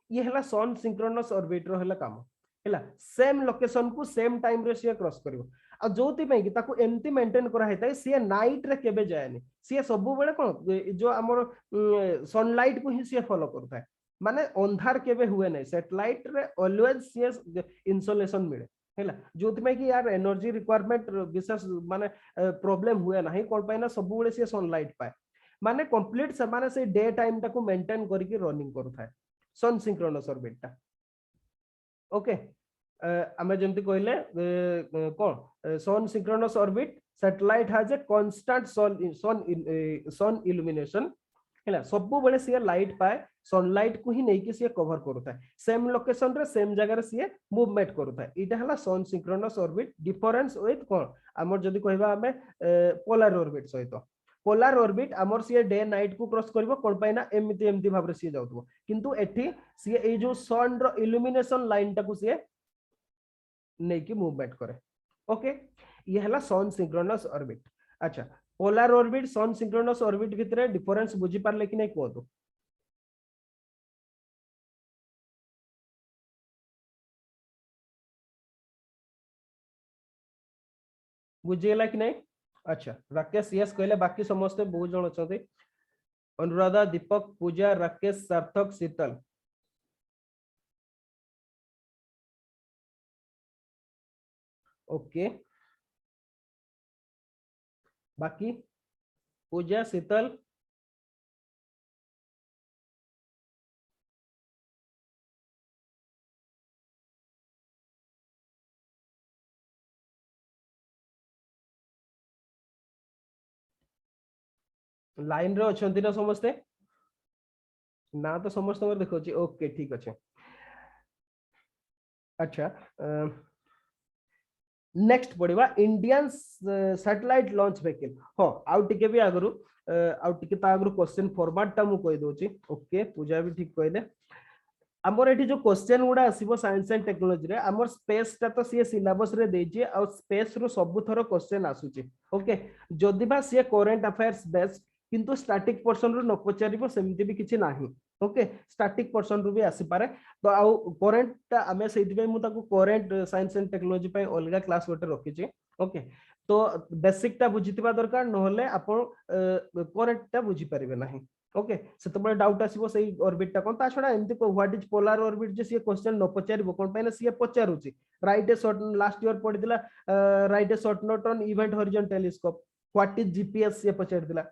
ये हला सन सिंक्रोनस ऑर्बिट रो हला काम हैला सेम लोकेशन को सेम टाइम रे सीए क्रॉस करिवो आ जोति पे कि ताको एमती मेंटेन करा हेतै सीए नाइट रे केबे जायनी सीए सब बेले कोन जो हमर सनलाइट को ही सीए फॉलो करता है माने अंधार केबे हुए नै सैटेलाइट रे ऑलवेज सीए इंसोलेशन मिले हैला जोति पे कि यार एनर्जी रिक्वायरमेंट विशेष माने प्रॉब्लम हुए नाही कोन पे ना सब बेले सीए सनलाइट पाए माने कंप्लीट से माने से डे टाइम टाको मेंटेन करके रनिंग करता है सन सिंक्रोनस ऑर्बिट टा ओके हमें जमती कहले कौन sun synchronous orbit satellite has a constant sun illumination हैला सब बेले से लाइट पाए सनलाइट को ही नहीं कि से कवर करता है सेम लोकेशन रे सेम जगह रे से मूवमेंट करता है इटा हला सन सिंक्रोनस ऑर्बिट डिफरेंस विथ कोन हमर जदी कहबा हमें पोलर ऑर्बिट सहित पोलर ऑर्बिट हमर से डे नाइट को क्रॉस करबो कोन पाइना एमती भाबरे से जाउतबो किंतु एठी से ए जो सन रो इल्यूमिनेशन लाइन टाको से नहीं कि मूवमेंट करे ओके ये हला सन सिंक्रोनस ऑर्बिट अच्छा polar orbit sun synchronous orbit भितरे डिफरेंस बुझी पारले कि नहीं कहतो बुझीला कि नहीं अच्छा राकेश यस कहले बाकी समस्त बहुत जण अछथि अनुराधा दीपक पूजा राकेश सार्थक शीतल ओके बाकी पूजा शीतल लाइन रे अछंती ना समस्ते ना तो समस्त देखो ओके ठीक अच्छे अच्छा नेक्स्ट पड़िबा इंडियन सैटेलाइट लॉन्च व्हीकल हो आउ टिके भी आगरु आउ टिके ता आगरु क्वेश्चन फॉरवर्ड ता मु कहि दोची ओके पूजा भी ठीक कहले हमर एठी जो क्वेश्चन गुडा आसीबो साइंस एंड टेक्नोलॉजी रे हमर स्पेस ता तो सी सिलेबस रे देछि आ स्पेस रो सब थरो क्वेश्चन आसुची ओके जदि बा सी करंट अफेयर्स बेस्ड किंतु स्टैटिक पर्सन रो न पचारिबो सेमति भी किछि नाही ओके स्टैटिक पर्सन रो भी आसी पारे तो आ करंट ता हमें सेति पे मु ताको करंट साइंस एंड टेक्नोलॉजी पे अलगा क्लास गोटे रखिछि ओके तो बेसिक ता बुझितबा दरकार नहले आपण करंट ता बुझि परिबे नाही ओके से डाउट आसीबो सेही ऑर्बिट ता कोन ता छडा एमति को व्हाट इज पोलर ऑर्बिट जे सी क्वेश्चन न पचारिबो कोन पैना सी पचारुची write a short last year पढिदिला write a short note on event horizon telescope what is GPS से पचारिदिला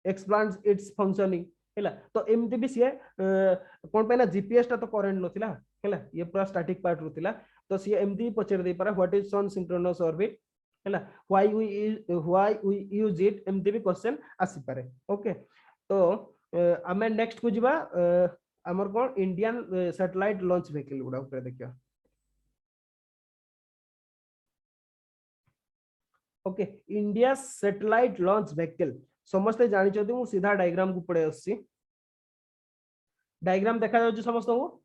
एक्सप्लेन्स इट्स फंक्शनिंग हैला तो एमति भी सी कोन पैना जीपीएस ता तो करंट नथिला हैला ये पूरा स्टैटिक पार्ट रुथिला तो सी एमति पचारि दे पारा what is sun synchronous orbit हैला व्हाई वी यूज इट एमति भी क्वेश्चन आसी पारे ओके तो आमे नेक्स्ट को जिबा हमर कोन इंडियन सैटेलाइट लॉन्च व्हीकल गुडा ऊपर देखियो okay India satellite launch vehicle समस्त जानि छथि मु सीधा डायग्राम को पड़े आसी डायग्राम देखा जाउ समस्त को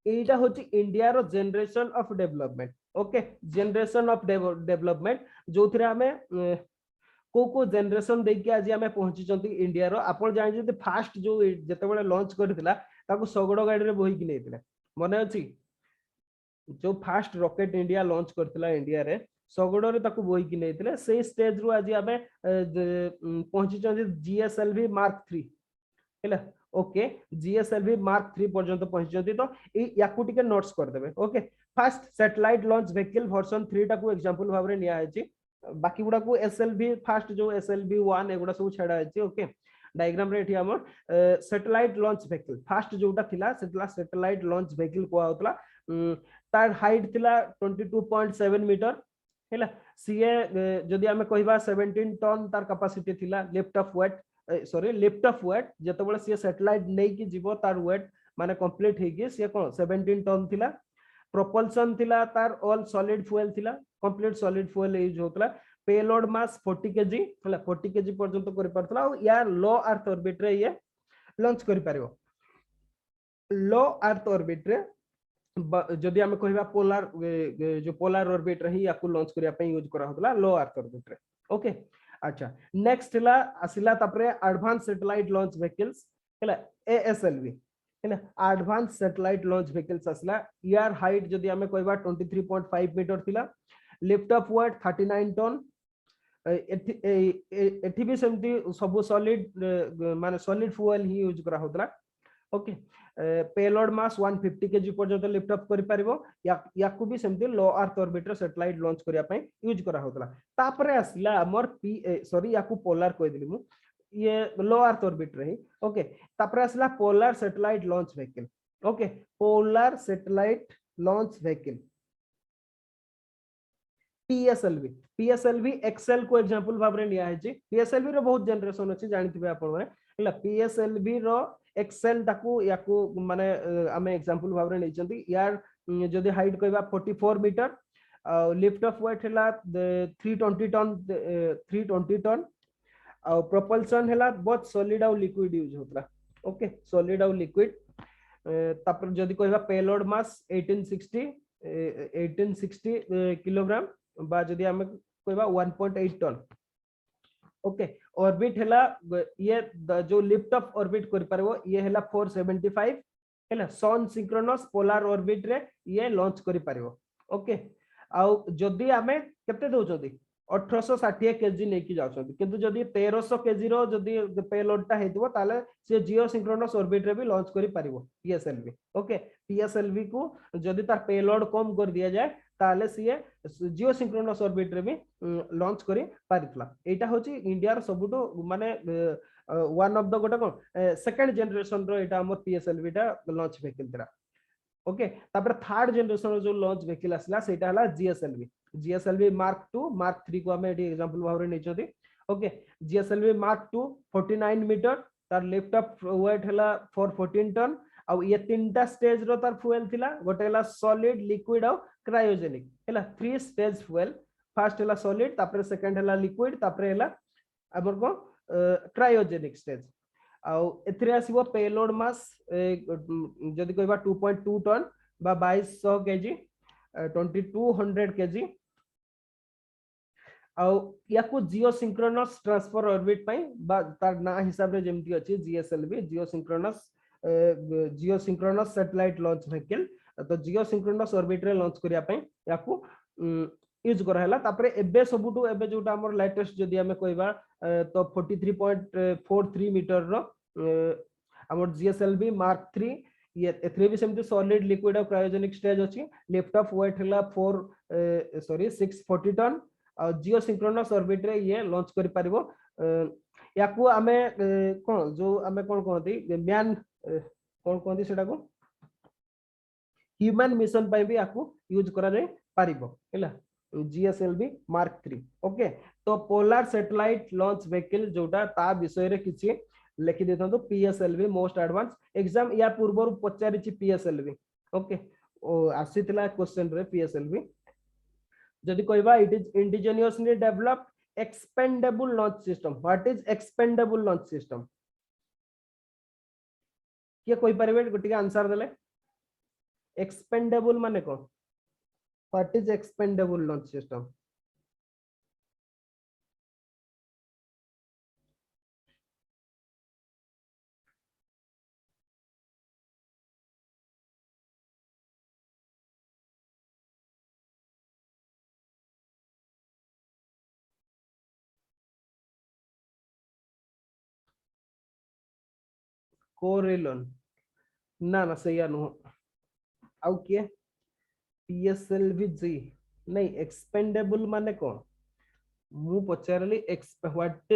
एटा होची इंडिया रो generation of development okay generation of development जो थिरे हमें को जनरेशन दे के आज हमें पहुंची चंती इंडिया रो आपण जानि जति फास्ट जो जते बेले लॉन्च करथिला ताको सगड़ गाड़ी रे बोही कि नेथिला मने अछि जो फास्ट रॉकेट इंडिया लॉन्च करथिला इंडिया रे सगड़ रे ताको बोही कि नेथिला से स्टेज रो आज हमें पहुंची चंती जीएसएलवी मार्क 3 हैला ओके जीएसएलवी मार्क 3 पर्यंत पहुंची चंती तो याकू टिके नोट्स कर देबे okay fast satellite launch vehicle version 3 टा को एग्जांपल भाबरे निया हैछि बाकी गुडा को एसएलवी फास्ट जो एसएलवी 1 एगुडा सब छेडा हैछि ओके डायग्राम रे एठी हमर सैटेलाइट लॉन्च व्हीकल फास्ट जोटा थिला सेटला सैटेलाइट लॉन्च व्हीकल को आउतला तार हाइट थिला 22.7 मीटर हैला सीए जदी हमें कहबा 17 टन तार कैपेसिटी थिला lift of weight sorry lift of weight जते बेले सी सैटेलाइट नै कि जीवो तार वेट माने कंप्लीट हे कि सी कोन 17 टन थिला प्रोपल्शन थिला तार ऑल सॉलिड फ्यूल थिला कंप्लीट सॉलिड फ्यूल यूज होतला पेलोड मास 40 केजी हला 40 केजी पर्यंत करि परतला या लो अर्थ ऑर्बिट रे ये लॉन्च करि पारिबो लो अर्थ ऑर्बिट रे जदी हमें कहबा पोलर जो पोलर ऑर्बिट रे ही याकू लॉन्च करिया पे यूज करा होतला लो अर्थ ऑर्बिट रे ओके अच्छा नेक्स्ट ला आसिला तापरे एडवांस सैटेलाइट लॉन्च व्हीकल्स हला एएसएलवी है एडवांस सैटेलाइट लॉन्च व्हीकल्स आसला यार हाइट जदी हमें कहबा 23.5 मीटर थिला लिफ्ट ऑफ वेट 39 टन एठी भी सेमती सब सॉलिड माने सॉलिड फ्यूल ही यूज करा होतला ओके पेलोड मास 150 केजी पर्यंत लिफ्ट अप करि परिबो याकू भी सेमती लो अर्थ ऑर्बिट रे सैटेलाइट लॉन्च करिया पई यूज करा होतला तापरे आसला हमर सॉरी याकू पोलर कहि दिली मु ये लो अर्थ ऑर्बिट रही ओके तापरे आसला polar satellite launch vehicle okay polar satellite launch vehicle PSLV XL को एग्जांपल भाबरे निया है जी पीएसएलवी रो बहुत जनरेशन अछि जानिथिबे आपण माने हला पीएसएलवी रो एक्सेल ताकू याकू माने हमें एग्जांपल भाबरे नै चंती यार जदी हाइट कहबा 44 मीटर लिफ्ट ऑफ वेट हला 320 टन प्रोपल्शन हैला बहुत सॉलिड और लिक्विड यूज होतला ओके सॉलिड और लिक्विड तापर जदी कहबा पेलोड मास 1860 किलोग्राम बा जदी हम कहबा 1.8 टन ओके ऑर्बिट हैला ये जो लिफ्ट ऑफ ऑर्बिट कर परबो ये हैला 475 हैला सन सिंक्रोनस पोलर ऑर्बिट रे ये लॉन्च कर परबो ओके आ जदी हमें केते दोचोदी 1860 केजी नेकी जाउछथि किंतु जदी 1300 केजी रो जदी पेलोड ता हेतबो ताले से जियो सिंक्रोनस ऑर्बिट रे भी लॉन्च करि परिबो पीएसएलवी ओके पीएसएलवी को जदी तार पेलोड कम कर दिया जाए ताले से जियो सिंक्रोनस ऑर्बिट रे भी लॉन्च करि पारितला एटा होची इंडिया रो सबुटो माने वन ऑफ द गोटा कोन सेकंड जनरेशन रो एटा हमर पीएसएलवी टा लॉन्च व्हीकल दिरा ओके तापर थर्ड जनरेशन जो लॉन्च व्हीकल आसला सेटा हला जीएसएलवी मार्क 2 मार्क 3 को हमें एग्जांपल भावरे नै छथि ओके जीएसएलवी मार्क 2 49 मीटर तार लिफ्ट ऑफ वेट हला 414 टन आ ये तीनटा स्टेज रो तार फ्यूल थिला गोटे हला सॉलिड लिक्विड और क्रायोजेनिक हला थ्री स्टेज फ्यूल फर्स्ट हला सॉलिड तापर सेकंड हला लिक्विड तापर हला हमर को क्रायोजेनिक स्टेज आउ एथिरे आसीबो पेलोड मास जदि कहबा 2.2 टन बा 2200 केजी 2200 केजी आउ याकू जियो सिंक्रोनस ट्रांसफर ऑर्बिट पई बा तार ना हिसाब रे जेमती अछि जीएसएलवी जियो सिंक्रोनस सैटेलाइट लॉन्च व्हीकल तो जियो सिंक्रोनस ऑर्बिट रे लॉन्च करिया पई याकू यूज करा हला तापरे एबे सबुटू एबे जोटा हमर लेटेस्ट जदि हमें कहबा तो 43.43 मीटर रो हमर जीएसएलवी मार्क 3 ये एथरे भी सेमती सॉलिड लिक्विड और क्रायोजेनिक स्टेज अछि लिफ्ट ऑफ वेट हला 640 टन और जियो सिंक्रोनस ऑर्बिट रे ये लॉन्च करि परिबो याकू हमें कोन जो हमें कोन कहती मैन कोन कहती सेटा को ह्यूमन मिशन पई भी याकू यूज करा जाय परिबो हैला जीएसएलवी मार्क 3 ओके तो पोलर सैटेलाइट लॉन्च व्हीकल जोटा ता विषय रे किछि लिखि देथन तो पीएसएलवी मोस्ट एडवांस एग्जाम या पूर्व पचारि छि पीएसएलवी ओके ओ आसीतला क्वेश्चन रे पीएसएलवी जदि कहबा it is indigenously developed expendable launch system what is expendable launch system के कोइ परिबे गोटिके आंसर देले एक्सपेंडेबल माने को what is expendable launch system कोरेलन ना ना सही नु आउ के पीएसएलवी जी नहीं एक्सपेंडेबल माने को मु पचारली what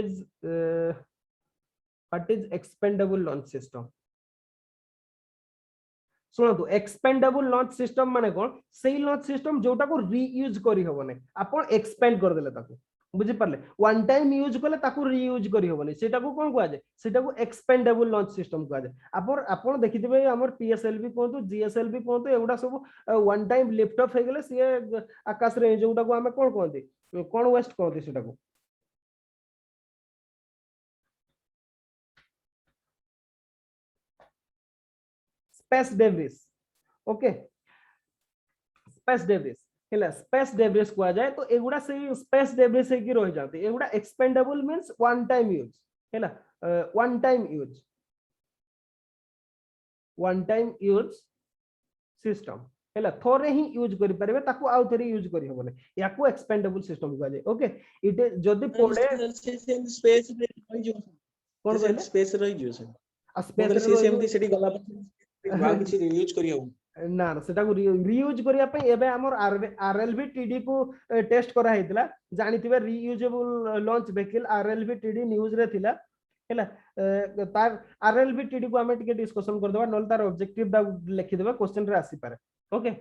is expendable launch system सुनो एक्सपेंडेबल लॉन्च सिस्टम माने कोन सेही लॉन्च सिस्टम जोटा को रीयूज करी होबने आपण एक्सपेंड कर देले ताको बुझी पारले वन टाइम यूज करले ताको रीयूज करी होबनी सेटा को कोन कुआ जाय सेटा को एक्सपेंडेबल लॉन्च सिस्टम कुआ जाय आपण देखिथिबे हमर पीएसएलवी कोंतु जीएसएलवी कोंतु एगुडा सब वन टाइम लिफ्ट ऑफ हे गेले से आकाश रे जोटा को हमें कोन कोंती कोन वेस्ट कोंती सेटा को space debris okay space debris हेला स्पेस डेब्रिस को जाए तो एगुडा से स्पेस डेब्रिस है कि रह जाते एगुडा expendable means one time use हेला वन टाइम यूज सिस्टम हेला थोरे ही यूज करि परबे ताको आउ थोरे यूज करि होबने याको एक्सपेंडेबल सिस्टम को जाए ओके इट जदी पड़े स्पेस रे रहि जो कोन कहले स्पेस रहि जो से स्पेस रे सेमती सेठी गला पर किछि यूज करि हो ना सेटा को रीयूज करिया पे एबे हमर आरएलवी टीडी को टेस्ट करा हेतला जानितिबे reusable launch vehicle RLV TD news रे थिला हैला तार आरएलवी टीडी को हमें टिके डिस्कशन कर देबा नल तार ऑब्जेक्टिव दा लिखि देबा क्वेश्चन रे आसी पारे ओके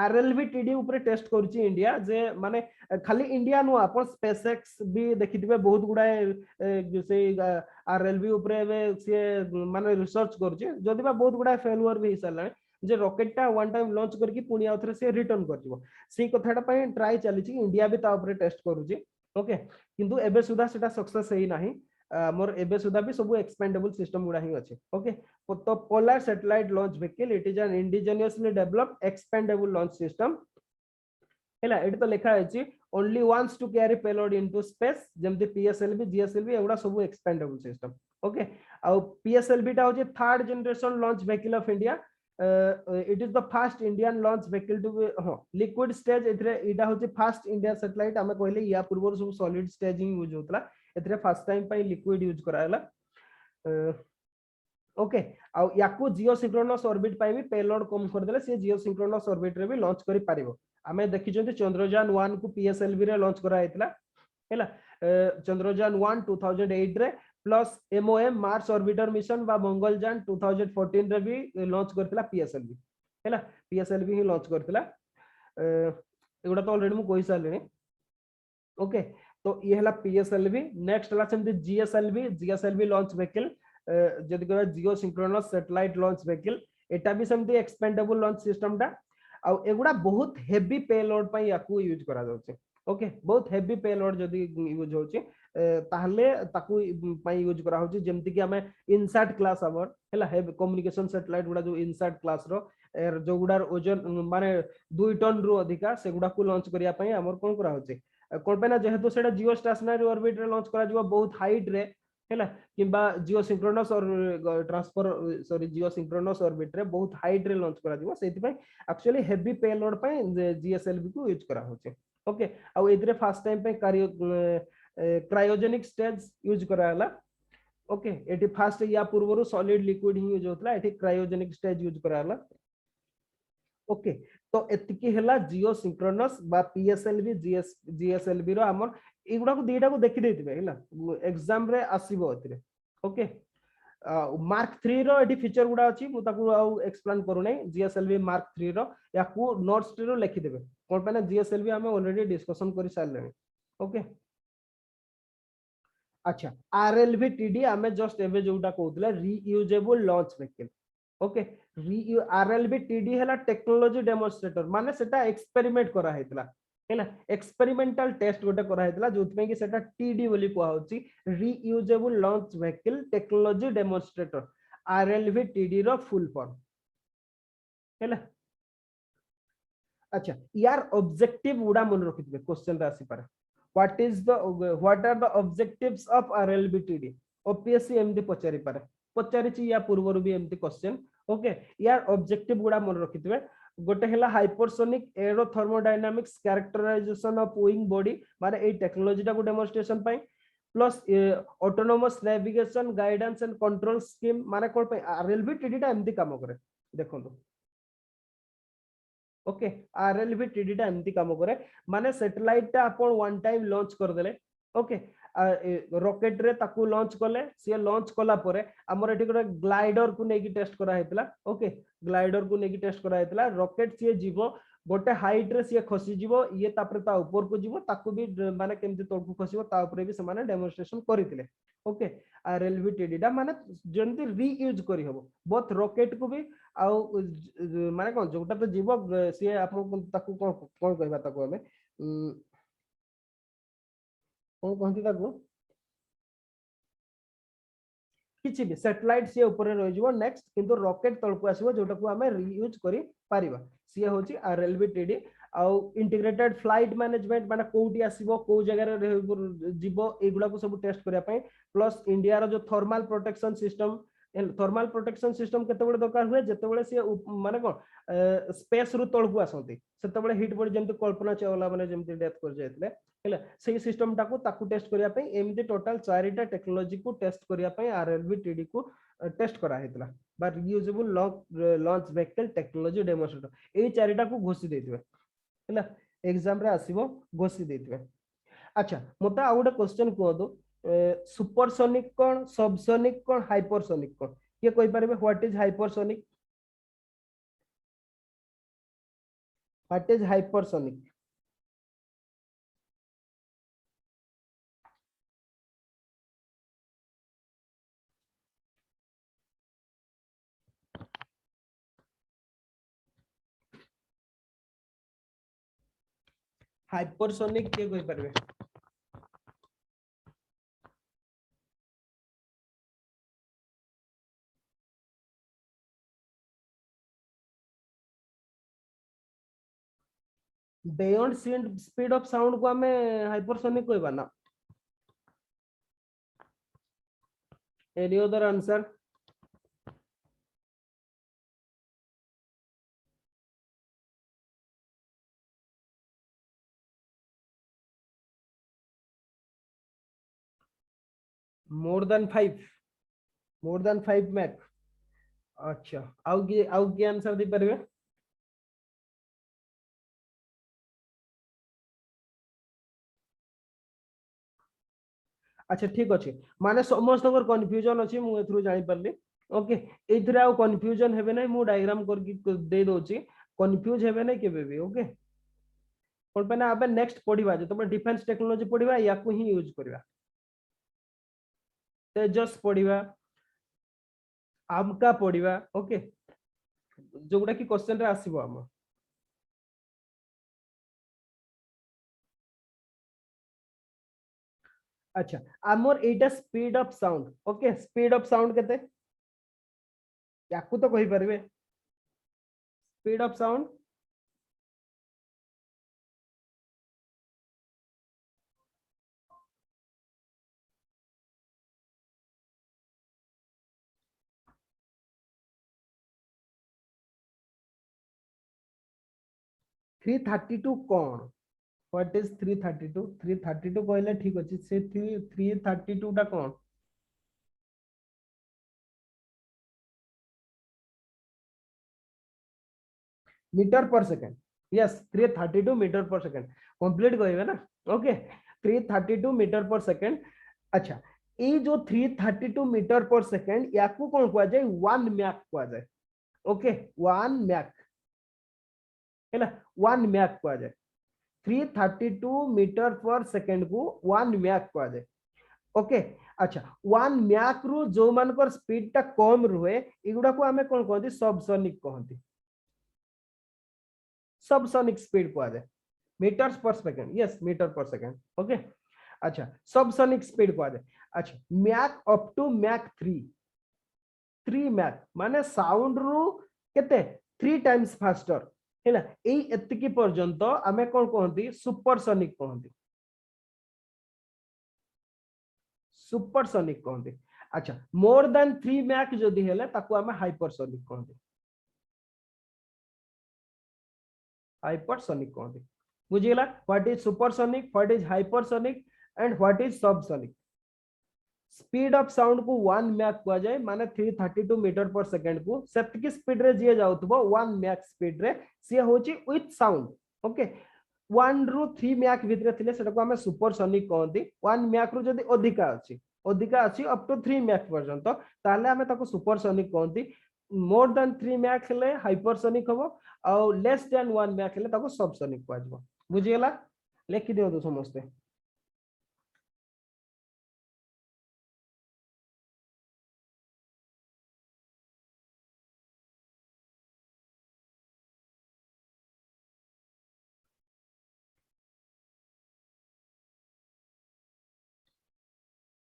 आरएलवी टीडी ऊपर टेस्ट करछि इंडिया जे माने खाली इंडिया नु अपन स्पेसएक्स भी देखिथिबे बहुत गुडा से आरएलवी ऊपर से माने रिसर्च करछि जदिबा बहुत गुडा फेलुअर भी हिसाला जे रॉकेट वन टाइम लॉन्च करके पुणी आउथरे से रिटर्न करजिवो सेही कथाटा पई ट्राई चली छि इंडिया भी ता ऊपर टेस्ट करूछि ओके किंतु एबे सुधा सेटा सक्सेस हेई नाही मोर एबे सुधा भी सब एक्सपेंडेबल सिस्टम गुडा ही अछि ओके तो polar satellite launch vehicle it is an indigenously developed expendable launch system हेला एट तो लिखा अछि only wants to carry payload into space जेमति पीएसएलवी जीएसएलवी एगुडा सब एक्सपेंडेबल सिस्टम ओके आ पीएसएलवी टा होछि third generation launch vehicle of India it is the first Indian launch vehicle to be liquid stage एथरे इडा होची फर्स्ट इंडिया सैटेलाइट हमें कहले या पूर्व सब सॉलिड स्टेज ही यूज होतला एथरे फर्स्ट टाइम पई लिक्विड यूज करायला ओके आ याकू जियो सिंक्रोनस ऑर्बिट पई भी पेलोड कम कर देले से जियो सिंक्रोनस ऑर्बिट रे भी लॉन्च करि पारिबो हमें देखि जंती चंद्रयान 1 को पीएसएलवी रे लॉन्च करा हेतला हैला चंद्रयान 1 2008 रे plus MOM Mars orbiter mission बा मंगलयान 2014 रे भी लॉन्च करथिला पीएसएलवी हैला पीएसएलवी ही लॉन्च करथिला एगुडा तो ऑलरेडी मु कहि सारलेनी ओके तो ये हला पीएसएलवी नेक्स्ट हला सेमती जीएसएलवी लॉन्च व्हीकल जदि कहबा जियो सिंक्रोनस सैटेलाइट लॉन्च व्हीकल एटा भी सेमती एक्सपेंडेबल लॉन्च सिस्टम टा आ एगुडा बहुत हेवी पेलोड पई याकू यूज करा जाउछे ओके बहुत हेवी पेलोड जदि यूज होची ताहले ताकू पाई यूज करा होची जेमति कि हमें इनसैट क्लास हमर हैला है कम्युनिकेशन सैटेलाइट गुडा जो इनसैट क्लास रो जो गुडार ओजन माने 2 टन रु अधिका से गुडा को लॉन्च करिया पई हमर कोन करा होची कोन पे ना जेहेतु सेटा जियो स्टेशनरी ऑर्बिट रे लॉन्च करा जिवो बहुत हाइट रे हैला किबा जियो सिंक्रोनस और ट्रांसफर सॉरी जियो सिंक्रोनस ऑर्बिट रे बहुत हाइट रे लॉन्च करा जिवो सेति पई एक्चुअली हेवी पेलोड पई जीएसएलवी को यूज करा होची ओके आ एतरे फर्स्ट टाइम पे क्रायोजेनिक स्टेज यूज कराला ओके एटी फास्ट या पूर्वरु सॉलिड लिक्विड ही यूज होतला एटी क्रायोजेनिक स्टेज यूज कराला ओके तो एतिकी हला जियो सिंक्रोनस बा पीएसएलवी जीएसएलवी रो हमर एगुडा को दीटा को देखि देतिबे हैला एग्जाम रे आसीबो एतिरे ओके मार्क 3 रो एटी फीचर गुडा अछि मु ताकू आ एक्सप्लेन करू नै जीएसएलवी मार्क 3 रो याकू नोट्स रो लिखि देबे कोन पे ना जीएसएलवी हमें ऑलरेडी डिस्कशन करि सारले ओके अच्छा आरएलवी टीडी हमें जस्ट एबे जोटा कहउतला reusable launch vehicle okay RLV TD हला टेक्नोलॉजी डेमोन्स्ट्रेटर माने सेटा एक्सपेरिमेंट करा हेतला हैला एक्सपेरिमेंटल टेस्ट गोटे करा हेतला जोथमे कि सेटा टीडी बोली कोआ होची reusable launch vehicle technology demonstrator RLV TD रो फुल फॉर्म हैला अच्छा यार ऑब्जेक्टिव उडा मन रखितबे क्वेश्चन रा आसी पारे what are the objectives of RLBTD OPSC एमडी पचारि पारे पचारिची या पूर्वरु भी एमडी क्वेश्चन ओके यार ऑब्जेक्टिव गुडा मन रखितबे गोटे हला hypersonic aerothermodynamics characterization of wing body माने ए टेक्नोलॉजी टा को डेमोन्स्ट्रेशन पाई plus autonomous navigation guidance and control scheme माने कोन पे RLBTD टा एमडी काम करे देखंतु ओके आरएलवी टीडी टा एमती काम करे माने सैटेलाइट टा अपन वन टाइम लॉन्च कर देले ओके रॉकेट रे ताकू लॉन्च करले से लॉन्च कला परे हमर एठी गोटे ग्लाइडर को नेकी टेस्ट करा हेतला ओके ग्लाइडर को नेकी टेस्ट करा हेतला रॉकेट से जीवो गोटे हाइट रे से खसी जीवो ये तापर ता ऊपर को जीवो ताकू भी माने केमती तोड़ को खसिबो ता ऊपर भी से माने डेमोन्स्ट्रेशन करितले ओके आरएलवी टीडी टा माने जंती रीयूज करी हबो बोथ रॉकेट को भी आ माने कोन जोटा तो जीवो से आपन ताकू कोन कहबा ताकू हमें कोन कहंती ताकू किछि भी सैटेलाइट से ऊपर रहि जीवो नेक्स्ट किंतु रॉकेट तळकु आसीबो जोटा को हमें रीयूज करी पारिबा सी होची आरएलवी टीडी आ इंटीग्रेटेड फ्लाइट मैनेजमेंट माने कोउटी आसीबो को जगह रे जीवो एगुडा को सब टेस्ट करिया पई प्लस इंडिया रो जो thermal protection system thermal protection system केते बडे दरकार हुए जेते बडे से माने कोन स्पेस रु तळकु आसंती सेते बडे हिट बडी जेमति कल्पना चावला माने जेमति डेथ कर जायतले हैला सेही सिस्टम टाको ताकू टेस्ट करिया पई एमति टोटल 4टा टेक्नोलॉजी को टेस्ट करिया पई आरएलवी टीडी को टेस्ट करा हेतला बा reusable launch vehicle technology demonstrator एई 4टा को घोषि देथिबे हैला एग्जाम रे आसीबो घोषि देथिबे अच्छा मते आ गोटे क्वेश्चन को दो सुपरसोनिक कोन सबसोनिक कोन हाइपरसोनिक कोन के कोइ परबे what is hypersonic what is hypersonic hypersonic के कोइ परबे बियॉन्ड स्पीड ऑफ साउंड को हमें हाइपरसोनिक कहबा ना any other answer more than 5 Mach अच्छा आउ की आंसर दे परबे अच्छा ठीक अछि माने समस्त कन्फ्यूजन अछि मु एथरु जानि परली ओके एथरे आ कन्फ्यूजन हेबे नै मु डायग्राम कर दे दोछि कन्फ्यूज हेबे नै केबे भी ओके कोन पे ना अब नेक्स्ट पढिबा जे तमे डिफेंस टेक्नोलॉजी पढिबा या को ही यूज करबा तेजस पढिबा आमका पढिबा ओके जोगुडा की क्वेश्चन रे आसीबो हम अच्छा आमर एटा speed of sound okay speed of sound केते याकू तो कहि परबे स्पीड ऑफ साउंड 332 कौन व्हाट इज 332 332 कहले ठीक अछि से 332 टा कौन metre per second yes 332 metre per second complete कहबे ना ओके 332 मीटर पर सेकंड अच्छा ये जो 332 मीटर पर सेकंड याकू कौन कुआ जाय 1 मैक कुआ जाय ओके 1 मैक हैला 1 मैक कुआ जाय 332 मीटर पर सेकंड को 1 मैक कुआ जाय ओके अच्छा 1 मैक रु जो मानकर स्पीड टा कम रुहे इगुडा को हमें कोन कहंती सबसोनिक कहंती सबसोनिक स्पीड कुआ जाय metres per second yes metre per second okay अच्छा सबसोनिक स्पीड कुआ जाय अच्छा Mach up to Mach 3 Mach माने साउंड रु केते 3 टाइम्स फास्टर हैला एई एतिकी पर्यंत हमें कोन कहंती सुपरसोनिक कहंती सुपरसोनिक कहंती अच्छा मोर देन 3 मैक जदी हेले ताको हमें हाइपरसोनिक कहंती हाइपरसोनिक कहंती बुझिला what is supersonic what is hypersonic and what is subsonic speed of sound को 1 मैक कुआ जाय माने 332 मीटर पर सेकंड को सेतकी स्पीड रे जे जाउतबो 1 मैक स्पीड रे से होची विथ साउंड ओके 1 रु 3 मैक भितरे थिले सेटा को हमें सुपरसोनिक कहंती 1 मैक रु जदी अधिका अछि अप टू 3 मैक पर्यंत ताले हमें ताको सुपरसोनिक कहंती मोर देन 3 मैक हेले हाइपरसोनिक हबो और लेस देन 1 मैक हेले ताको सबसोनिक कहजबो बुझियला लेखि दियो तो समझते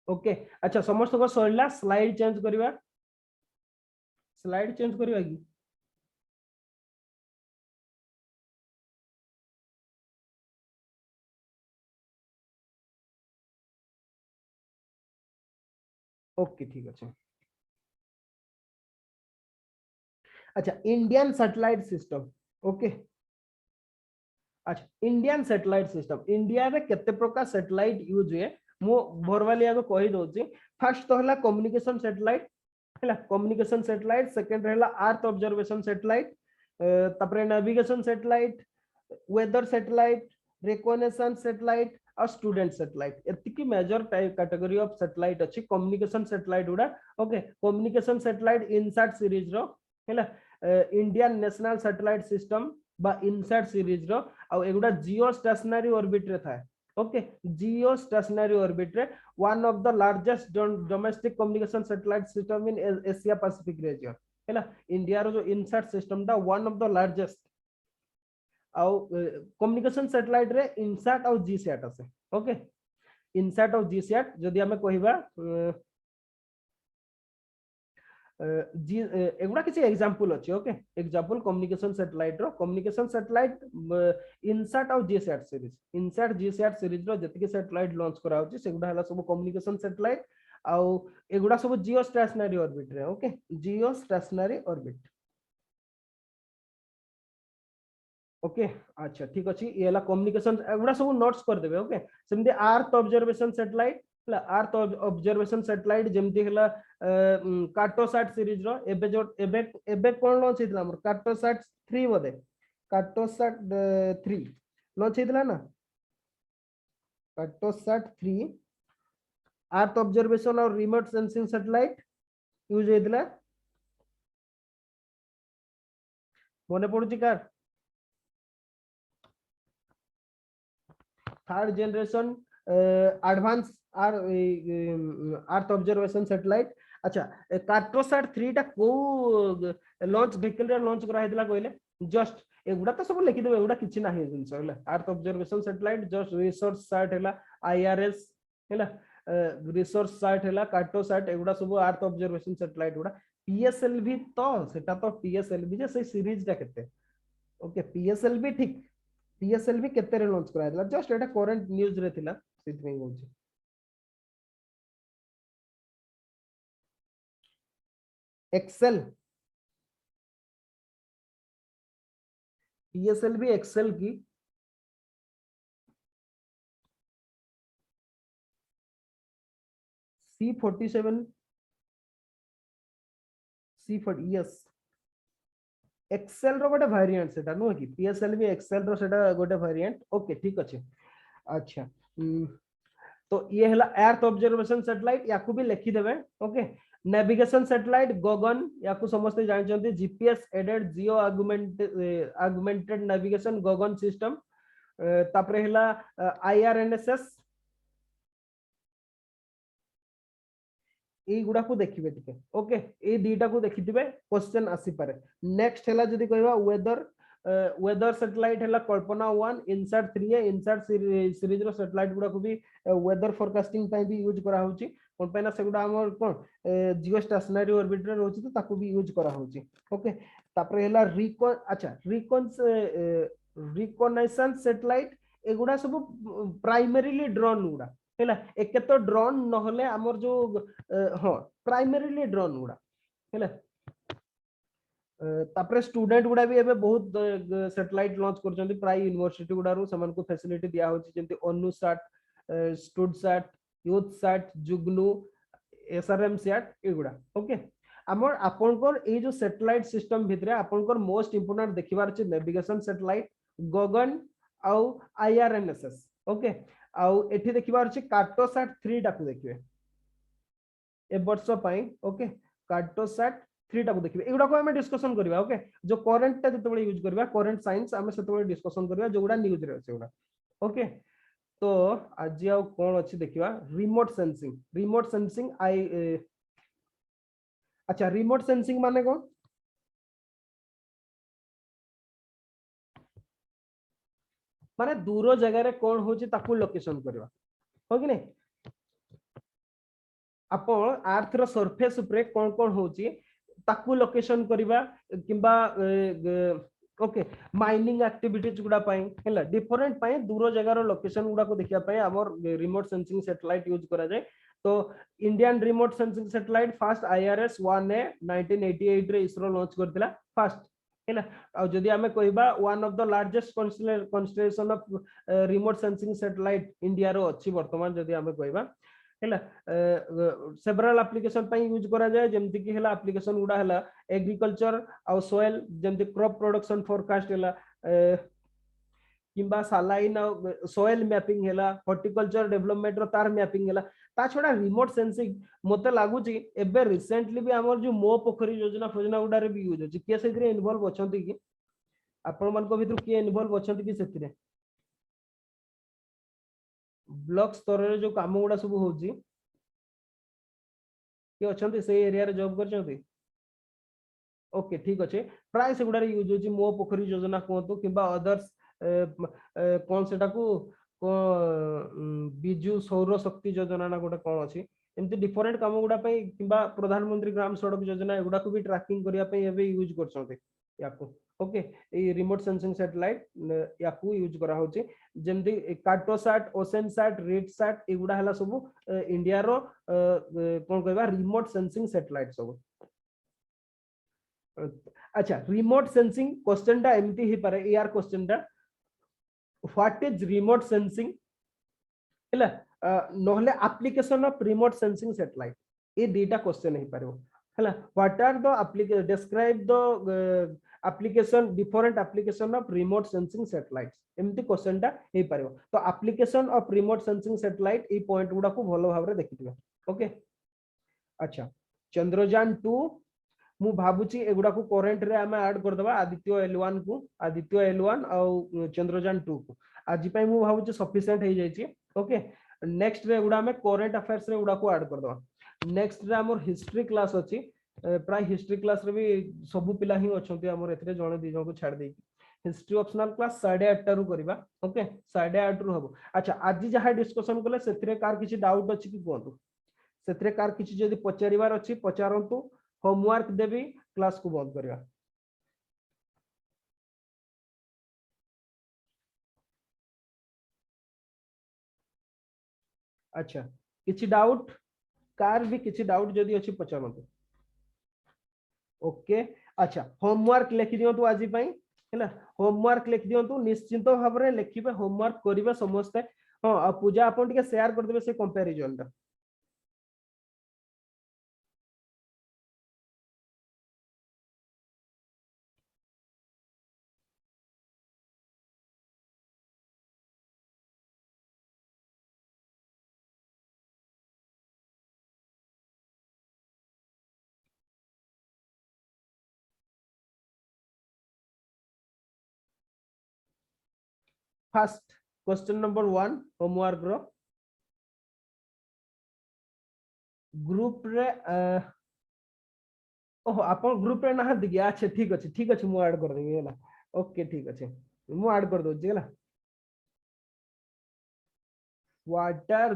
ओके अच्छा समस्त को सरिला स्लाइड चेंज करबा की ओके ठीक अछि अच्छा इंडियन सैटेलाइट सिस्टम ओके अच्छा इंडियन सैटेलाइट सिस्टम इंडिया रे केते प्रकार सैटेलाइट यूज हुए मो भरवालिया को कहि दोची फर्स्ट तो हला कम्युनिकेशन सैटेलाइट हला कम्युनिकेशन सैटेलाइट सेकंड रहला अर्थ ऑब्जर्वेशन सैटेलाइट तापरे navigation satellite weather satellite recognition satellite और स्टूडेंट सैटेलाइट एतिकी major type category of satellite अछि कम्युनिकेशन सैटेलाइट उडा okay communication satellite INSAT series रो हला इंडियन नेशनल सैटेलाइट सिस्टम बा इनसैट सीरीज रो आ एगुडा जियो स्टेशनरी ऑर्बिट रे था ओके जियो स्टेशनरी ऑर्बिट रे one of the largest domestic communication satellite system in Asia Pacific region हैला इंडिया रो जो इनसैट सिस्टम दा वन ऑफ द लार्जेस्ट आउ कम्युनिकेशन सैटेलाइट रे इनसैट और जीसैट আছে ओके इनसैट और जीसैट जदी हमें कहिबा जी एगुडा किसी एग्जांपल अछि ओके एग्जांपल कम्युनिकेशन सैटेलाइट रो कम्युनिकेशन सैटेलाइट इनसैट और जीसैट सीरीज रो जति के सैटेलाइट लॉन्च करा होछि सेगुडा हला सब कम्युनिकेशन सैटेलाइट आउ एगुडा सब जियो स्टेशनरी ऑर्बिट रे okay geostationary orbit okay अच्छा ठीक अछि ये हला कम्युनिकेशन एगुडा सब नोट्स कर देबे ओके सेमदे earth observation satellite earth observation satellite जेमती हला कार्टोसैट सीरीज रो एबे कोन लॉन्च हितला हमर कार्टोसैट 3 बदे कार्टोसैट 3 लॉन्च हितला ना कार्टोसैट 3 अर्थ ऑब्जर्वेशन और रिमोट सेंसिंग सैटेलाइट यूज हितला मने पडुची कार third generation advance earth observation satellite अच्छा कार्टोसैट 3 टा को लॉन्च व्हीकल रे लॉन्च करा हेतला कहले जस्ट एगुडा तो सब लिखि देबे एगुडा किछि नाही जिंस होला अर्थ observation satellite just research site हैला आईआरएस हैला रिसोर्स सैट हैला कार्टोसैट एगुडा सब अर्थ ऑब्जर्वेशन सैटेलाइट गुडा पीएसएलवी तो सेटा तो पीएसएलवी जे से सीरीज टा केते ओके पीएसएलवी ठीक पीएसएलवी केते रे लॉन्च करा दिला जस्ट एटा करंट न्यूज रे थिला सिथ में होची एक्सेल पीएसएलवी एक्सेल की C47 C40 यस एक्सेल रो गोटे वेरिएंट सेटा नो कि पीएसएलवी एक्सेल रो सेटा गोटे वेरिएंट ओके ठीक अछि अच्छा तो ये हला अर्थ ऑब्जर्वेशन सैटेलाइट याकू भी लिखि देबे ओके नेविगेशन सैटेलाइट गगन याकू समस्त जानि चंती GPS aided geo augmented navigation GAGAN system तापरे हला आईआरएनएसएस ए गुडा को देखिबे टिके ओके ए दीटा को देखिथिबे क्वेश्चन आसी पारे नेक्स्ट हला जदी कहबा वेदर सैटेलाइट हला कल्पना 1 इनसाट 3 इनसाट सीरीज रो सैटेलाइट गुडा को भी वेदर फोरकास्टिंग पई भी यूज करा होची कोन पैना सेगुडा हमर कोन जियो स्टेशनरी ऑर्बिट रे रहउची तो ताको भी यूज करा होची ओके तापरे हला रिकॉनाइसेंस सैटेलाइट एगुडा सब प्राइमरीली ड्रोन गुडा हैला एक तो ड्रोन नहले हमर जो हां प्राइमरीली ड्रोन गुडा हैला तापरे स्टूडेंट गुडा भी एबे बहुत सैटेलाइट लॉन्च करचंती प्राय यूनिवर्सिटी गुडा रो समन को फैसिलिटी दिया होची जेंति अनुसैट स्टूडसैट यूथसैट जुगनू एसआरएम सैट एगुडा ओके हमर आपनकर ए जो सैटेलाइट सिस्टम भितरे आपनकर मोस्ट इंपोर्टेंट देखिबार छै नेविगेशन सैटेलाइट गगन आउ आईआरएनएसएस ओके आउ एठी देखिबार छै कार्टोसैट 3 टाकू देखिबे ए वर्ष पई ओके कार्टोसैट 3 टाकू देखिबे एगुडा को हमें डिस्कशन करबा ओके जो करंट ता जतबे यूज करबा करंट साइंस हमें सेतबे डिस्कशन करबा जोगुडा न्यूज रे सेगुडा ओके तो आज आउ कोन अछि देखिबा रिमोट सेंसिंग आई अच्छा रिमोट सेंसिंग माने कोन माने दूर जगह रे कोन होची ताकू लोकेशन करबा हो कि नै आपण अर्थ रो सरफेस ऊपर कोन कोन होची ताकू लोकेशन करबा किबा ओके माइनिंग एक्टिविटीज गुडा पई हैला डिफरेंट पई दूर जगह रो लोकेशन गुडा को देखिया पई हमर रिमोट सेंसिंग सैटेलाइट यूज करा जाय तो Indian remote sensing satellite first IRS 1A 1988 रे इसरो लॉन्च करथिला फर्स्ट हैला आ जदी हमें कहबा one of the largest constellation of remote sensing satellite India रो अछि वर्तमान जदी हमें कहबा हैला सेवरल एप्लीकेशन पई यूज करा जाय जेमति कि हैला एप्लीकेशन गुडा हैला एग्रीकल्चर आ सोइल जेमति क्रॉप प्रोडक्शन फोरकास्ट हैला किंबा सालाइन सोइल मैपिंग हैला हॉर्टिकल्चर डेवलपमेंट रो तार मैपिंग हैला ता छोडा रिमोट सेंसिंग मते लागु छी एबे रिसेंटली भी हमर जो मो पोखरी योजना गुडा रे भी यूज होची के सेथरे इन्वॉल्व अछंती कि आपण मन को भितर के इन्वॉल्व अछंती कि सेथरे ब्लॉक स्तर रे जो काम गुडा सब होची के अछंती से एरिया रे जॉब करछंती ओके ठीक अछि प्राय से गुडा रे यूज होची मो पोखरी योजना कोतो किबा अदर्स कोन सेटा को बिजु सौर शक्ति योजना ना गोटे कोन अछि एमति डिफरेंट काम गुडा पई किबा प्रधानमंत्री ग्राम सड़क योजना एगुडा को भी ट्रैकिंग करिया पई एबे यूज करछंती याको okay a remote sensing satellite याकू यूज करा होची जेमति कार्टोसैट ओसेनसैट रेडसैट एगुडा हला सब इंडिया रो कोन कहबा रिमोट सेंसिंग सैटेलाइट सब अच्छा रिमोट सेंसिंग क्वेश्चन टा एमति ही पारे यार क्वेश्चन टा व्हाट इज रिमोट सेंसिंग हैला नहले application of remote sensing satellite ए डेटा क्वेश्चन ही पारे हैला what are the application describe the application different application of remote sensing satellites एमति क्वेश्चन टा हे पारे तो application of remote sensing satellite ए पॉइंट गुडा को भलो भाव रे देखिथिबे ओके अच्छा चंद्रयान 2 मु भाबुची एगुडा को करंट रे हमें ऐड कर दबा आदित्य L1 और चंद्रयान 2 को आज पई मु भाबुची सफिशिएंट हे जाई छी ओके नेक्स्ट रे एगुडा हमें करंट अफेयर्स रे एगुडा को ऐड कर दबा नेक्स्ट रे हमर हिस्ट्री क्लास अछि प्राय हिस्ट्री क्लास रे भी सब पिला ही अछंती हमर एथरे जणे दी जण को छाड़ देई हिस्ट्री ऑप्शनल क्लास 8:30 रु करबा ओके 8:30 रु हबो अच्छा आज जहा डिस्कशन कले सेथिरे कार किछि डाउट अछि कि कोंतु सेथिरे कार किछि जदी पचारिबार अछि पचारंतु होमवर्क देबी क्लास को बंद करबा अच्छा किछि डाउट कार भी किछि डाउट जदी अछि पचारंतु ओके अच्छा होमवर्क लिखि दियंतु आजि पई हैला होमवर्क लिखि दियंतु निश्चित भाव रे लिखिबे होमवर्क करिवे समस्त हां आ पूजा अपन टिके शेयर कर देबे से कंपैरिजन ता फर्स्ट क्वेश्चन नंबर 1 होमवर्क रो ग्रुप रे ओहो अपन ग्रुप रे ना दिगे अच्छा ठीक अछि मु ऐड कर देबी हैला ओके ठीक अछि मु ऐड कर दो हैला what are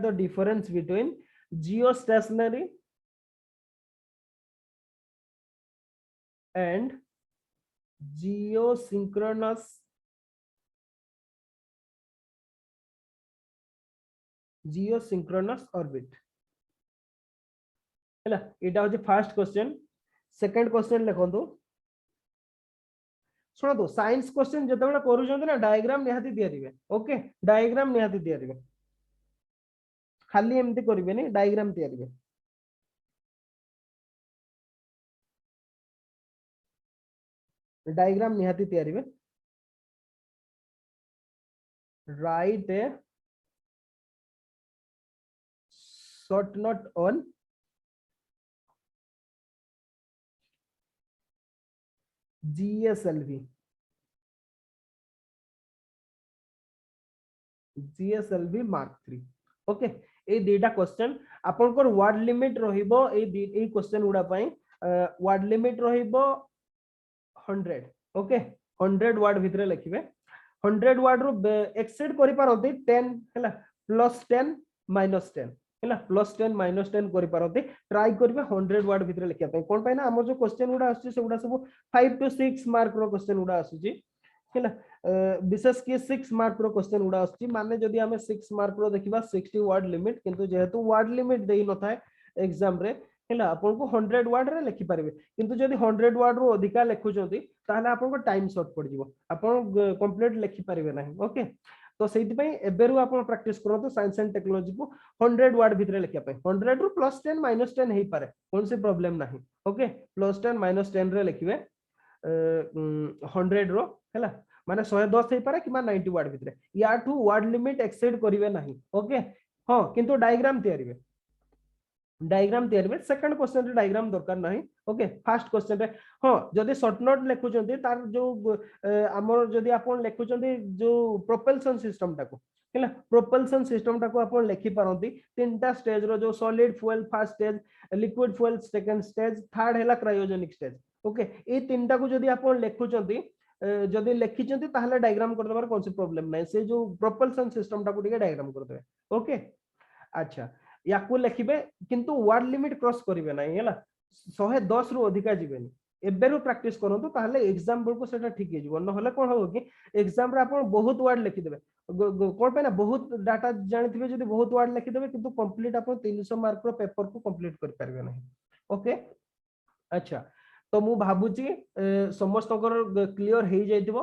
the difference between geostationary and geosynchronous orbit हैला एटा होजे फर्स्ट क्वेश्चन सेकंड क्वेश्चन लिखंतु सुनो तो साइंस क्वेश्चन जतबेला करू जंत ना डायग्राम निहाती दियारिबे ओके डायग्राम निहाती दियारिबे खाली एमती करिवे नि डायग्राम दियारिबे डायग्राम निहाती दियारिबे write a short note on GSLV Mark 3 ओके ए डेटा क्वेश्चन आपन को वर्ड लिमिट रहिबो ए क्वेश्चन उडा पई वर्ड लिमिट रहिबो 100 ओके 100 वर्ड भितरे लिखिबे 100 वर्ड रो एक्सेड करि पारंती 10 हैला +10 -10 हैला +10 -10 करि पारंती ट्राई करबे 100 वर्ड भितरे लिखिया पई कोन पई ना हमर जो क्वेश्चन उडा आसी से उडा सब 5 to 6 मार्क रो क्वेश्चन उडा आसी हैला विशेष के 6 मार्क रो क्वेश्चन उडा आसी माने जदी हमें 6 मार्क रो देखिबा 60 वर्ड लिमिट किंतु जेहेतु वर्ड लिमिट देई न थाए एग्जाम रे हैला आपन को 100 वर्ड रे लिखि पारिबे किंतु जदी 100 वर्ड रो अधिका लिखु जंती ताहले आपन को टाइम शॉर्ट पड़ जिवो आपन कंप्लीट लिखि पारिबे नाही ओके तो सेति पई एबेरु आपन प्रैक्टिस करतो साइंस एंड टेक्नोलॉजी को 100 वर्ड भितरे लिखिया पई 100 रु +10 -10 हेई पारे कोन से प्रॉब्लम नाही ओके +10 -10 रे लिखिबे 100 रो हैला माने 110 हेई पारे कि 90 वर्ड भितरे या टू वर्ड लिमिट एक्सेड करिवे नाही ओके हां किंतु डायग्राम तैयारी सेकंड क्वेश्चन रे डायग्राम दरकार नाही ओके फर्स्ट क्वेश्चन रे हां जदी शॉर्ट नोट लिखु जंती तार जो हमर जदी आपण लिखु जंती जो प्रोपल्शन सिस्टम टाको हैला प्रोपल्शन सिस्टम टाको आपण लिखि पारंती तीनटा स्टेज रो जो solid fuel first stage liquid fuel second stage third हैला क्रायोजेनिक स्टेज ओके ए तीनटा को जदी आपण लिखु जंती जदी लिखि जंती ताहले डायग्राम कर देबार कोन से प्रॉब्लम नाही से जो प्रोपल्शन सिस्टम टाको टिके डायग्राम कर देबे ओके अच्छा याकू लिखिबे किंतु वर्ड लिमिट क्रॉस करिवे नाही हैला 110 रु अधिका जिवेनी एबेरु प्रैक्टिस करंतु ताहले एग्जाम बेल को सेटा ठीक हे जिवो न हले कोन हो कि एग्जाम रे आपण बहुत वर्ड लिखि देबे कोन पे ना बहुत डाटा जानिथिबे जदी बहुत वर्ड लिखि देबे किंतु कंप्लीट आपण 300 मार्क रो पेपर को कंप्लीट कर परबे नाही ओके अच्छा तो मु भाबुची समस्त क्लियर हे जाइतिबो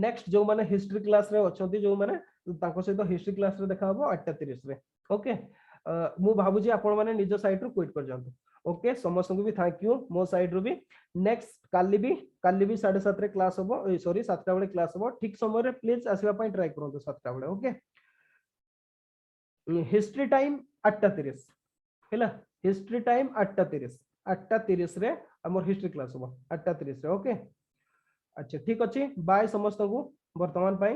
नेक्स्ट जो माने हिस्ट्री क्लास रे अछंती जो माने ताको सहित हिस्ट्री क्लास रे देखा हबो 8:30 रे ओके मु भाबुची आपण माने निज साइड रो क्विट कर जानतो ओके समस्त को भी थैंक यू मो साइड रो भी नेक्स्ट काली भी 7:30 रे क्लास हबो सॉरी 7टा बेले क्लास हबो ठीक समय रे प्लीज आसीबा पई ट्राई करंतो 7टा बेले ओके हिस्ट्री टाइम 8:30 हैला हिस्ट्री टाइम 8:30 रे हमर हिस्ट्री क्लास हबो 8:30 रे ओके अच्छा ठीक अछि बाय समस्त को वर्तमान पई